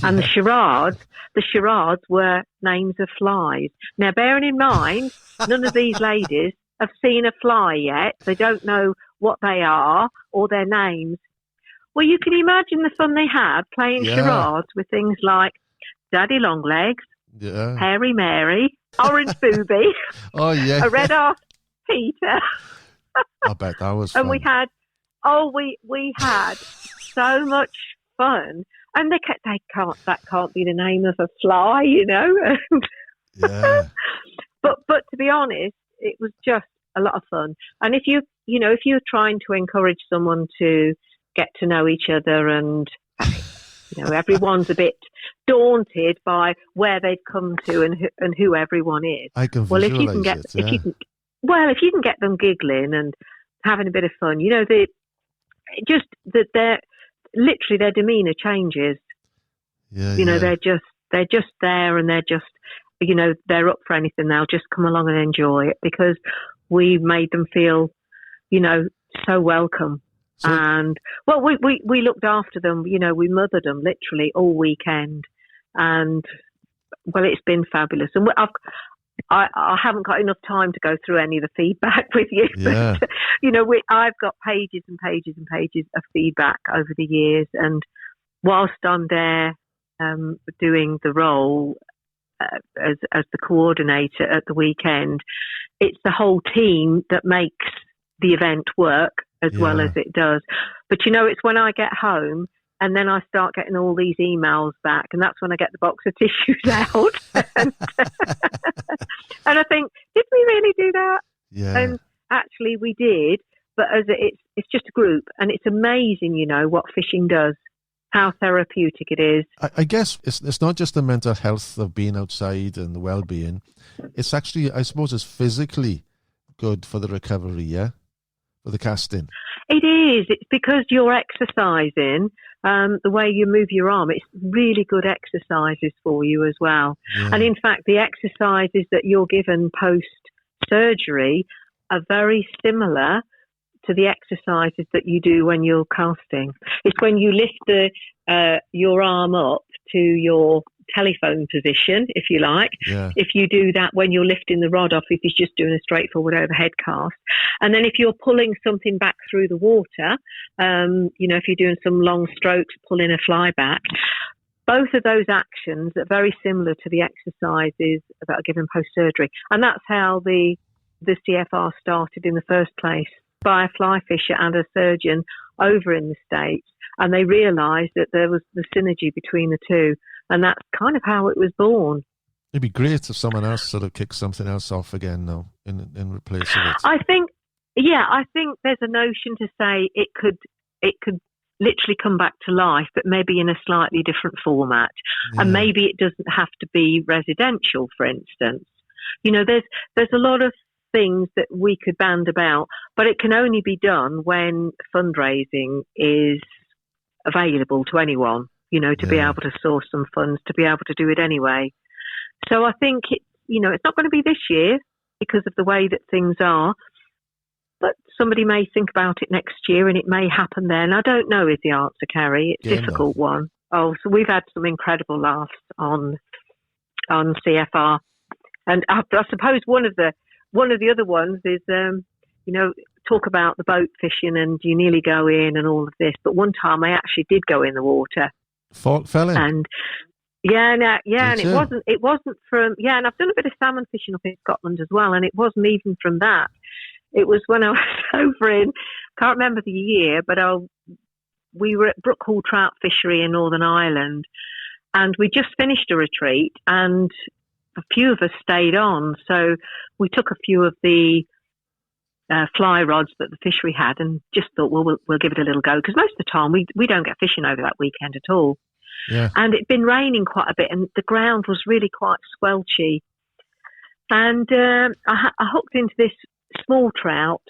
And the charades were names of flies. Now, bearing in mind, none of these ladies have seen a fly yet. They don't know what they are or their names. Well, you can imagine the fun they had playing charades with things like Daddy Longlegs, Hairy Mary, Orange Booby, a Red-Ass Peter. I bet that was fun. And we had so much fun. And that can't be the name of a fly, you know. Yeah. But to be honest, it was just a lot of fun. And if if you're trying to encourage someone to get to know each other, and everyone's a bit daunted by where they've come to and who everyone is. I can Well, visualize it. Yeah. if you can get them giggling and having a bit of fun, their literally their demeanour changes. Yeah, they're just there, and they're just they're up for anything. They'll just come along and enjoy it because we made them feel so welcome. So, and we looked after them. We mothered them literally all weekend, and it's been fabulous. And I haven't got enough time to go through any of the feedback with you. Yeah. But, I've got pages and pages and pages of feedback over the years. And whilst I'm there doing the role as the coordinator at the weekend, it's the whole team that makes the event work as well as it does. But, it's when I get home and then I start getting all these emails back, and that's when I get the box of tissues out. And I think, did we really do that? Yeah. And actually we did, but as it's just a group, and it's amazing, what fishing does, how therapeutic it is. I guess it's not just the mental health of being outside and the well-being. It's actually, I suppose, it's physically good for the recovery, yeah? For the casting. It is. It's because you're exercising, the way you move your arm. It's really good exercises for you as well. Yeah. And in fact, the exercises that you're given post-surgery are very similar to the exercises that you do when you're casting. It's when you lift your arm up to your telephone position, if you like. Yeah. If you do that when you're lifting the rod off, if you're just doing a straightforward overhead cast. And then if you're pulling something back through the water, if you're doing some long strokes, pulling a fly back, both of those actions are very similar to the exercises that are given post-surgery. And that's how the CFR started in the first place, by a fly fisher and a surgeon over in the States. And they realised that there was the synergy between the two. And that's kind of how it was born. It'd be great if someone else sort of kicked something else off again now in replace of it. I think there's a notion to say it could literally come back to life, but maybe in a slightly different format. Yeah. And maybe it doesn't have to be residential, for instance. There's a lot of things that we could band about, but it can only be done when fundraising is available to anyone, to be able to source some funds, to be able to do it anyway. So I think it's not going to be this year because of the way that things are, but somebody may think about it next year and it may happen then. I don't know is the answer, Ceri. It's a difficult one. Oh, so we've had some incredible laughs on CFR. And I suppose one of the other ones is, talk about the boat fishing and you nearly go in and all of this. But one time I actually did go in the water. Fell in? And and it wasn't from, and I've done a bit of salmon fishing up in Scotland as well. And it wasn't even from that. It was when I was over in, can't remember the year, but we were at Brook Hall Trout Fishery in Northern Ireland. And we just finished a retreat and a few of us stayed on. So we took a few of the fly rods that the fishery had and just thought, well, we'll give it a little go. Because most of the time we don't get fishing over that weekend at all. Yeah. And it'd been raining quite a bit and the ground was really quite squelchy. And I hooked into this small trout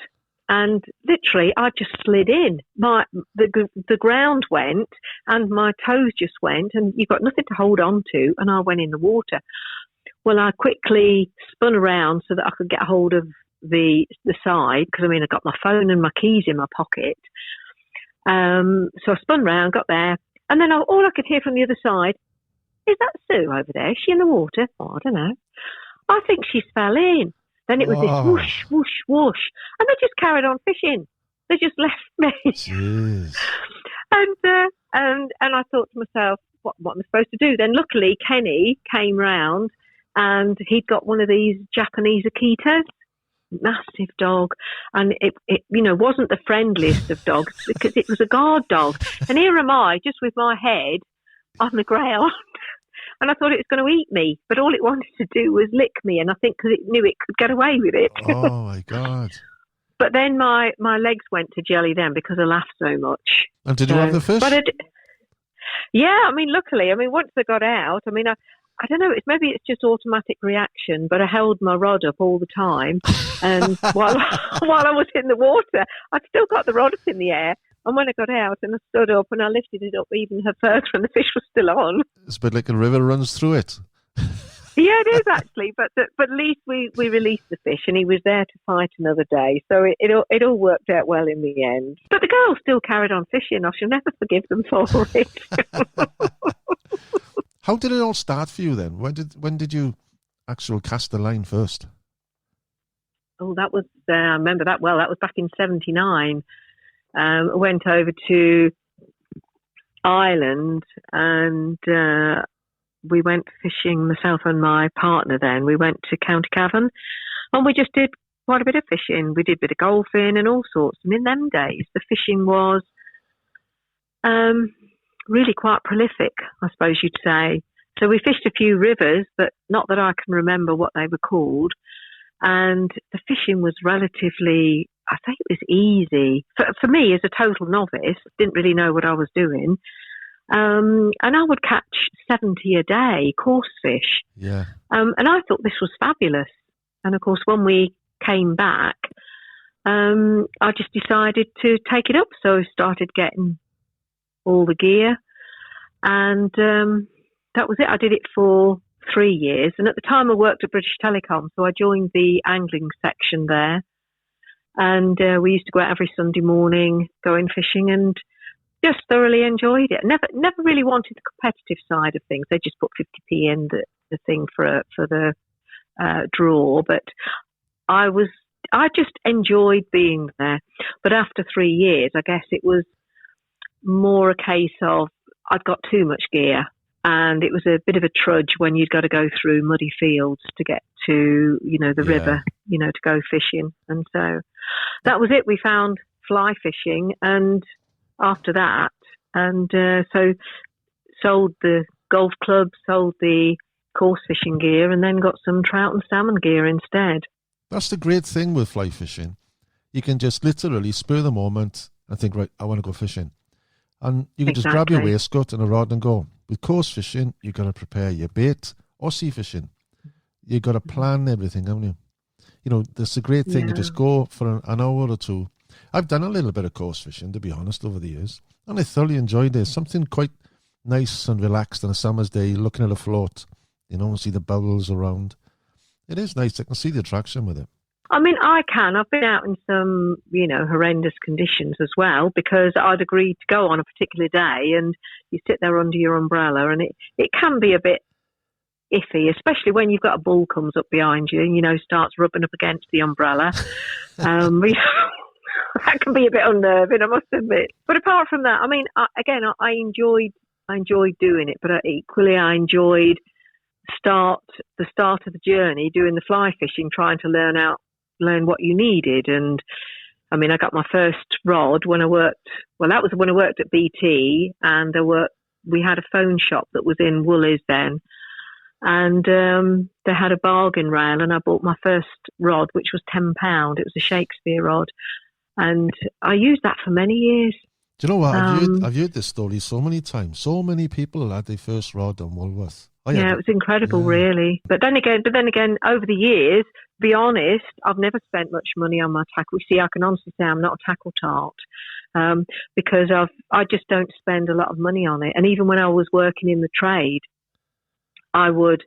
and literally I just slid in. The ground went and my toes just went and you've got nothing to hold on to, and I went in the water. Well, I quickly spun around so that I could get hold of the side, because I got my phone and my keys in my pocket. So I spun around, got there, and then all I could hear from the other side, is that Sue over there? Is she in the water? Oh, I don't know. I think she's fell in. Then it was this whoosh, whoosh, whoosh. And they just carried on fishing. They just left me. Jeez. And I thought to myself, what am I supposed to do? Then luckily Kenny came round and he'd got one of these Japanese Akitas, massive dog. And it wasn't the friendliest of dogs because it was a guard dog. And here am I, just with my head on the ground. and I thought it was going to eat me, but all it wanted to do was lick me, and I think because it knew it could get away with it. Oh, my God. But then my legs went to jelly then because I laughed so much. And did you have the fish? Yeah, I mean, luckily, once I got out, I don't know, maybe it's just automatic reaction, but I held my rod up all the time. And while I was in the water, I'd still got the rod up in the air. And when I got out and I stood up and I lifted it up even further and the fish was still on. It's a bit like a river runs through it. Yeah, it is actually. But at least we released the fish and he was there to fight another day. So it all worked out well in the end. But the girls still carried on fishing. I shall never forgive them for it. How did it all start for you then? When did you actually cast the line first? Oh, that was, I remember that well. That was back in 79. I went over to Ireland and we went fishing, myself and my partner then. We went to County Cavan and we just did quite a bit of fishing. We did a bit of golfing and all sorts. And in them days, the fishing was really quite prolific, I suppose you'd say. So we fished a few rivers, but not that I can remember what they were called. And the fishing was relatively, I think it was easy. For me, as a total novice, didn't really know what I was doing. And I would catch 70 a day, coarse fish. Yeah. And I thought this was fabulous. And of course, when we came back, I just decided to take it up. So I started getting all the gear. And that was it. I did it for 3 years. And at the time I worked at British Telecom, so I joined the angling section there. And we used to go out every Sunday morning, going fishing, and just thoroughly enjoyed it. Never really wanted the competitive side of things. They just put 50p in the thing for the draw. But I just enjoyed being there. But after 3 years, I guess it was more a case of I'd got too much gear. And it was a bit of a trudge when you'd got to go through muddy fields to get to, the river, to go fishing. And so that was it. We found fly fishing. And after that, so sold the golf club, sold the coarse fishing gear, and then got some trout and salmon gear instead. That's the great thing with fly fishing. You can just literally spur the moment and think, right, I want to go fishing. And you can just grab your waistcoat and a rod and go. With coarse fishing, you've got to prepare your bait, or sea fishing. You've got to plan everything, haven't you? That's a great thing. You just go for an hour or two. I've done a little bit of coarse fishing, to be honest, over the years. And I thoroughly enjoyed it. Something quite nice and relaxed on a summer's day, looking at a float, see the bubbles around. It is nice. I can see the attraction with it. I can. I've been out in some, horrendous conditions as well, because I'd agreed to go on a particular day and you sit there under your umbrella and it can be a bit iffy, especially when you've got a bull comes up behind you and, starts rubbing up against the umbrella. That can be a bit unnerving, I must admit. But apart from that, I enjoyed doing it, but equally I enjoyed the start of the journey, doing the fly fishing, trying to learn what you needed. And I got my first rod when I worked at BT, and we had a phone shop that was in Woolies then, and they had a bargain rail, and I bought my first rod, which was £10. It was a Shakespeare rod, and I used that for many years. Do you know what? I've heard this story so many times. So many people had their first rod on Woolworth. Yeah, it was incredible, really. But then again, over the years, to be honest, I've never spent much money on my tackle. You see, I can honestly say I'm not a tackle tart, because I just don't spend a lot of money on it. And even when I was working in the trade, I would,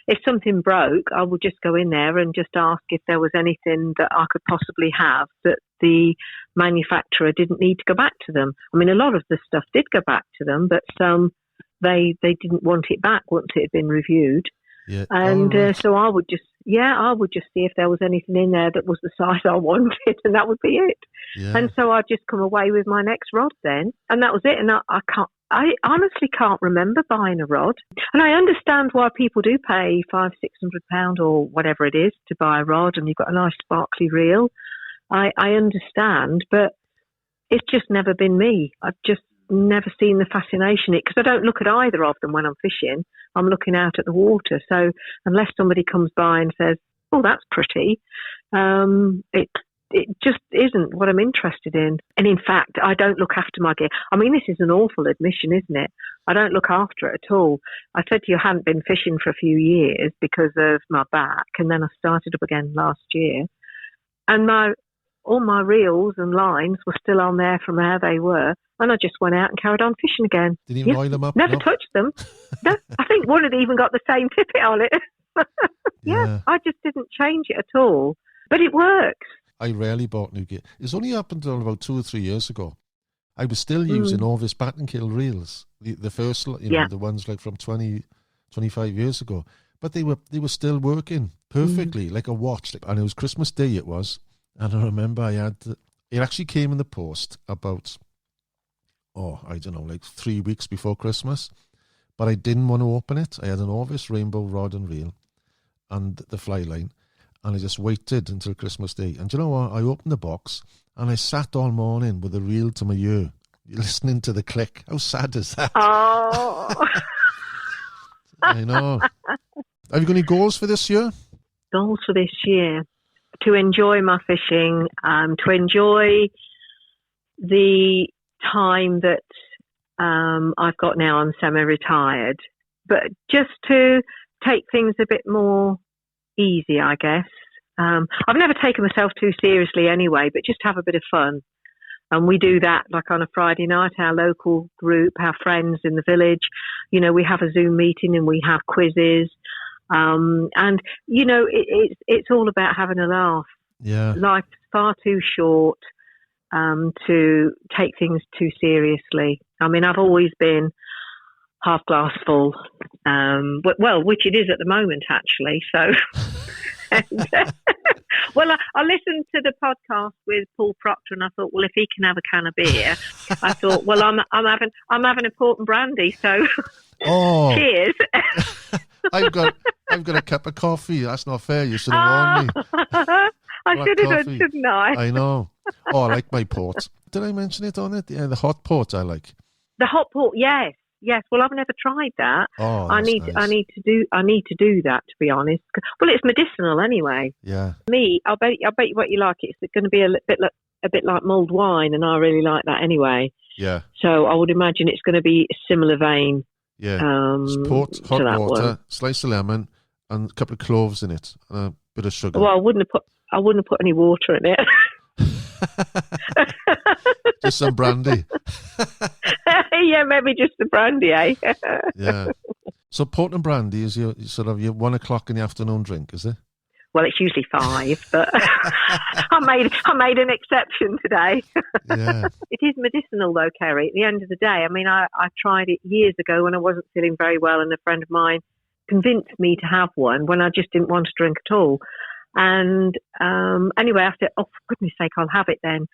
if something broke, I would just go in there and just ask if there was anything that I could possibly have that the manufacturer didn't need to go back to them. A lot of the stuff did go back to them, but some they didn't want it back once it had been reviewed. Yeah. And so I would just see if there was anything in there that was the size I wanted, and that would be it. Yeah. And so I'd just come away with my next rod then, and that was it. And I honestly can't remember buying a rod. And I understand why people do pay £500-600 or whatever it is to buy a rod, and you've got a nice sparkly reel. I understand, but it's just never been me. I've just never seen the fascination in it, because I don't look at either of them when I'm fishing. I'm looking out at the water. So unless somebody comes by and says, "Oh, that's pretty," it just isn't what I'm interested in. And in fact, I don't look after my gear. I mean, this is an awful admission, isn't it? I don't look after it at all. I said to you, I hadn't been fishing for a few years because of my back, and then I started up again last year. And all my reels and lines were still on there from how they were, and I just went out and carried on fishing again. Didn't even oil them up? Never touched them. No, I think one had even got the same tippet on it. Yeah, I just didn't change it at all. But it works. I rarely bought new gear. It's only up until about 2 or 3 years ago. I was still using Orvis Battenkill reels, the first, the ones like from 20, 25 years ago. But they were still working perfectly, like a watch. And it was Christmas Day, it was. And I remember it actually came in the post about, I don't know, like 3 weeks before Christmas. But I didn't want to open it. I had an Orvis Rainbow rod and reel and the fly line. And I just waited until Christmas Day. And you know what? I opened the box and I sat all morning with a reel to my ear, listening to the click. How sad is that? Oh. I know. Have you got any goals for this year? Goals for this year? To enjoy my fishing, to enjoy the time that I've got now. I'm semi-retired. But just to take things a bit more easy, I guess. I've never taken myself too seriously anyway, but just have a bit of fun. And we do that like on a Friday night, our local group, our friends in the village, we have a Zoom meeting and we have quizzes. And, it's all about having a laugh. Yeah. Life's far too short to take things too seriously. I mean, I've always been half glass full, which it is at the moment, actually. So, well, I listened to the podcast with Paul Proctor, and I thought, well, if he can have a can of beer, I thought, well, I'm having a port and brandy. So, cheers. I've got a cup of coffee. That's not fair. You should have warned me. I should have done, shouldn't I? I know. I like my port. Did I mention it on it? Yeah, the hot port I like. The hot port, yes. Yes, well, I've never tried that. Oh, I need to do that, to be honest. Well, it's medicinal anyway. Yeah. Me, I bet you what you like. It's going to be a bit like mulled wine, and I really like that anyway. Yeah. So I would imagine it's going to be a similar vein. Yeah. Port, hot water, slice of lemon, and a couple of cloves in it, and a bit of sugar. Well, I wouldn't have put any water in it. Just some brandy. Yeah, maybe just the brandy, eh? Yeah. So port and brandy is your 1 o'clock in the afternoon drink, is it? Well, it's usually 5, but I made an exception today. Yeah. It is medicinal though, Ceri. At the end of the day, I mean, I tried it years ago when I wasn't feeling very well, and a friend of mine convinced me to have one when I just didn't want to drink at all. And anyway, I said, oh, for goodness sake, I'll have it then.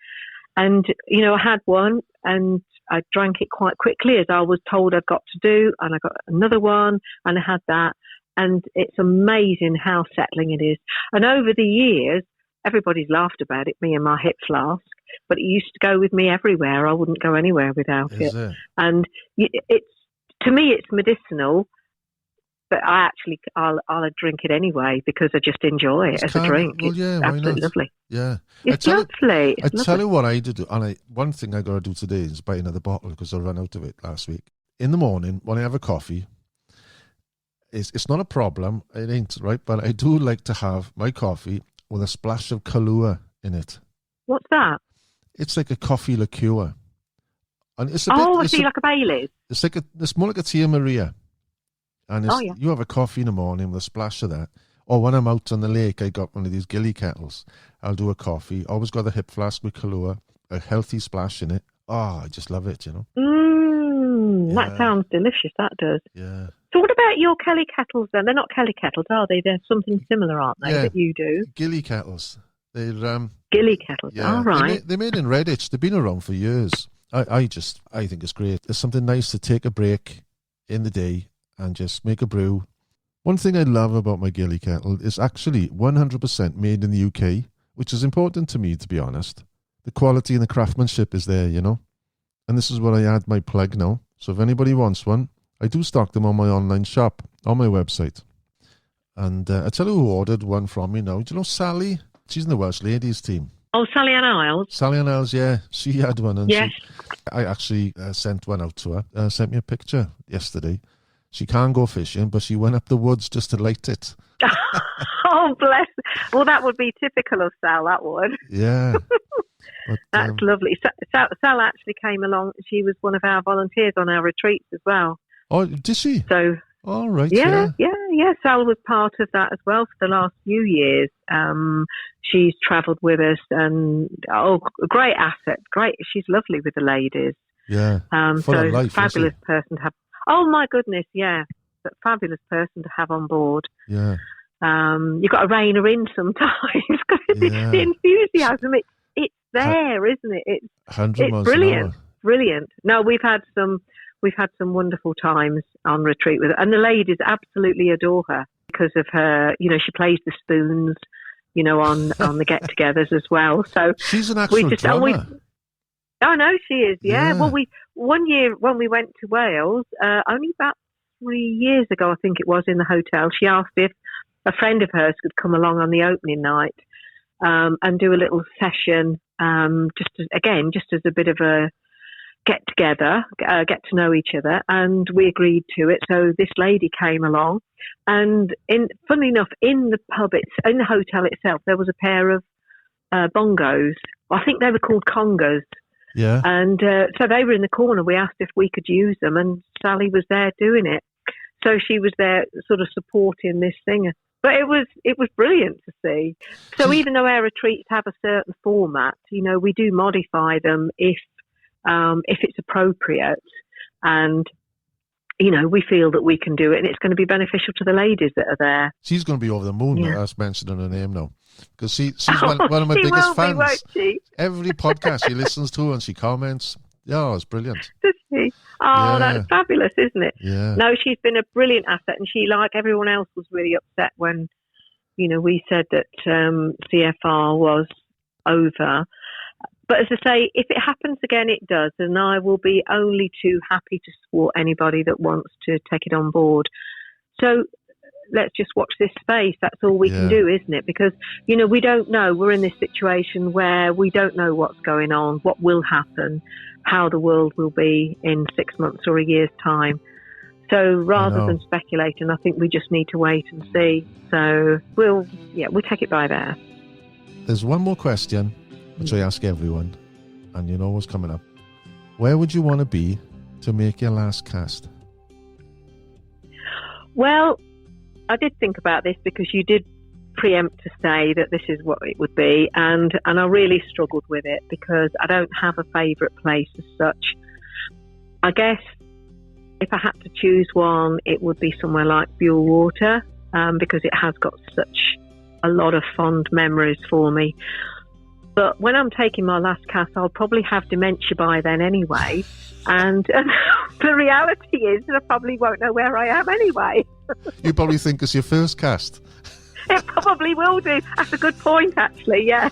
And, I had one and I drank it quite quickly, as I was told I'd got to do. And I got another one and I had that. And it's amazing how settling it is. And over the years, everybody's laughed about it, me and my hip flask. But it used to go with me everywhere. I wouldn't go anywhere without it. And to me, it's medicinal. But I'll drink it anyway because I just enjoy it as a drink. Well, yeah, it's absolutely lovely. Yeah, it's lovely. I tell you what I do, and one thing I got to do today is buy another bottle because I ran out of it last week. In the morning when I have a coffee, it's not a problem. It ain't right, but I do like to have my coffee with a splash of Kahlua in it. What's that? It's like a coffee liqueur, and it's like a Baileys. It's more like a Tia Maria. And you have a coffee in the morning with a splash of that. Or when I'm out on the lake, I got one of these gilly kettles. I'll do a coffee. Always got a hip flask with Kahlua, a healthy splash in it. Oh, I just love it, That sounds delicious, that does. Yeah. So what about your Kelly kettles then? They're not Kelly kettles, are they? They're something similar, aren't they, that you do? Gilly kettles. They're Gilly kettles, all right. They're made in Redditch. They've been around for years. I think it's great. It's something nice to take a break in the day and just make a brew. One thing I love about my Gilly kettle is actually 100% made in the UK, which is important to me, to be honest. The quality and the craftsmanship is there, And this is where I add my plug now. So if anybody wants one, I do stock them on my online shop, on my website. And I tell you who ordered one from me now. Do you know Sally? She's in the Welsh ladies team. Oh, Sally Ann Isles. Sally Ann Isles, yeah. She had one. And yes. I actually sent one out to her. Sent me a picture yesterday. She can't go fishing, but she went up the woods just to light it. Oh, bless. Well, that would be typical of Sal, that would. Yeah. But, that's lovely. Sal actually came along. She was one of our volunteers on our retreats as well. Oh, did she? So, all right. Yeah. Sal was part of that as well for the last few years. She's travelled with us, and great asset. Great. She's lovely with the ladies. Yeah. Full of life, fabulous person to have. Oh my goodness, yeah. A fabulous person to have on board. Yeah. You've got to rein her in sometimes because the enthusiasm, it's there, isn't it? It's brilliant. Brilliant. No, we've had some wonderful times on retreat with her, and the ladies absolutely adore her because of her. She plays the spoons, on the get-togethers as well. So she's an actual drummer. Oh no, she is. Yeah. Well, one year when we went to Wales, only about 3 years ago, I think it was, in the hotel, she asked if a friend of hers could come along on the opening night and do a little session, just as a bit of a get together, get to know each other, and we agreed to it. So this lady came along, and funnily enough, in the hotel itself, there was a pair of bongos. I think they were called congas. Yeah. And so they were in the corner. We asked if we could use them, and Sally was there doing it. So she was there sort of supporting this singer. But it was brilliant to see. So even though our retreats have a certain format, we do modify them if it's appropriate, and we feel that we can do it, and it's going to be beneficial to the ladies that are there. She's going to be over the moon with us mentioning her name now, because she's one of my biggest fans. Won't she? Every podcast she listens to and she comments. Yeah, it's brilliant. Does she? Oh, that's fabulous, isn't it? Yeah. No, she's been a brilliant asset, and she, like everyone else, was really upset when, we said that CFR was over. But as I say, if it happens again, it does, and I will be only too happy to support anybody that wants to take it on board. So let's just watch this space. That's all we can do, isn't it? Because, we don't know. We're in this situation where we don't know what's going on, what will happen, how the world will be in 6 months or a year's time. So rather than speculating, I think we just need to wait and see. So we'll take it by there. There's one more question, which I ask everyone, and you know what's coming up. Where would you want to be to make your last cast? Well, I did think about this because you did preempt to say that this is what it would be, and I really struggled with it because I don't have a favourite place as such. I guess if I had to choose one, it would be somewhere like Buell Water, because it has got such a lot of fond memories for me. But when I'm taking my last cast, I'll probably have dementia by then anyway. And the reality is that I probably won't know where I am anyway. You probably think it's your first cast. It probably will do. That's a good point, actually, yeah.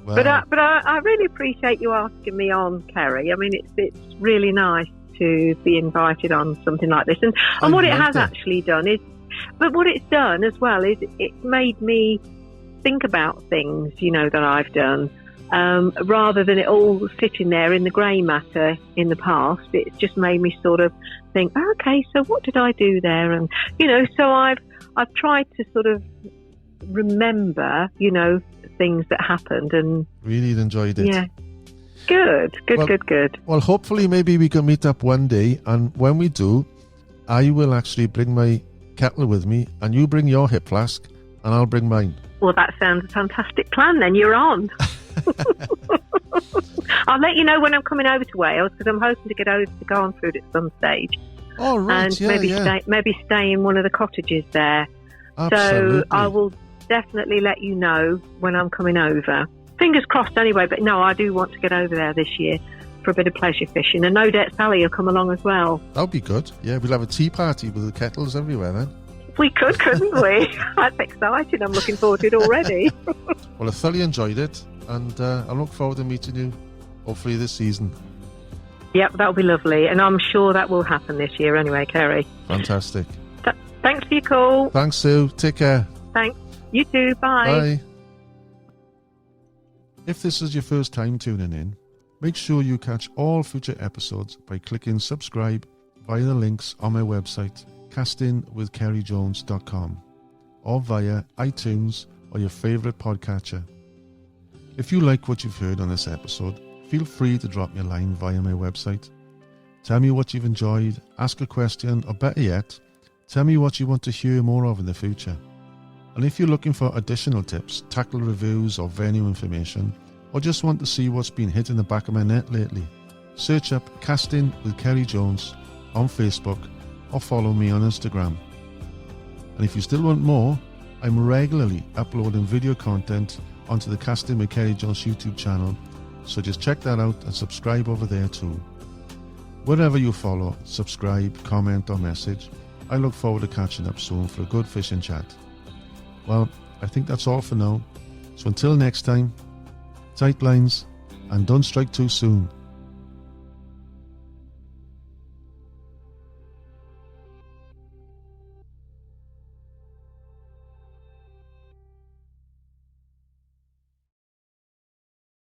Wow. But I really appreciate you asking me on, Ceri. I mean, it's really nice to be invited on something like this. And what it has actually done is, but what it's done as well is it's made me think about things, that I've done, rather than it all sitting there in the grey matter in the past. It's just made me sort of think, okay, so what did I do there? And, so I've tried to sort of remember, things that happened, and really enjoyed it. Yeah. Good. Well, hopefully maybe we can meet up one day, and when we do, I will actually bring my kettle with me, and you bring your hip flask, and I'll bring mine. Well, that sounds a fantastic plan then. You're on. I'll let you know when I'm coming over to Wales, because I'm hoping to get over to Garnfood at some stage. Oh, right, and maybe stay in one of the cottages there. Absolutely. So I will definitely let you know when I'm coming over. Fingers crossed anyway, but no, I do want to get over there this year for a bit of pleasure fishing. And no doubt Sally will come along as well. That'll be good. Yeah, we'll have a tea party with the kettles everywhere then. We could, couldn't we? That's exciting. I'm looking forward to it already. Well, I thoroughly enjoyed it, and I look forward to meeting you, hopefully this season. Yep, that'll be lovely. And I'm sure that will happen this year anyway, Ceri. Fantastic. Thanks for your call. Thanks, Sue. Take care. Thanks. You too. Bye. Bye. If this is your first time tuning in, make sure you catch all future episodes by clicking subscribe via the links on my website, castingwithkerryjones.com, or via iTunes or your favourite podcatcher. If you like what you've heard on this episode, feel free to drop me a line via my website. Tell me what you've enjoyed, ask a question, or better yet, tell me what you want to hear more of in the future. And if you're looking for additional tips, tackle reviews or venue information, or just want to see what's been hitting the back of my net lately, search up Casting with Kerry Jones on Facebook or follow me on Instagram. And if you still want more, I'm regularly uploading video content onto the Casting with Kerry Jones YouTube channel, so just check that out and subscribe over there too. Wherever you follow, subscribe, comment or message, I look forward to catching up soon for a good fishing chat. Well, I think that's all for now. So until next time, tight lines and don't strike too soon.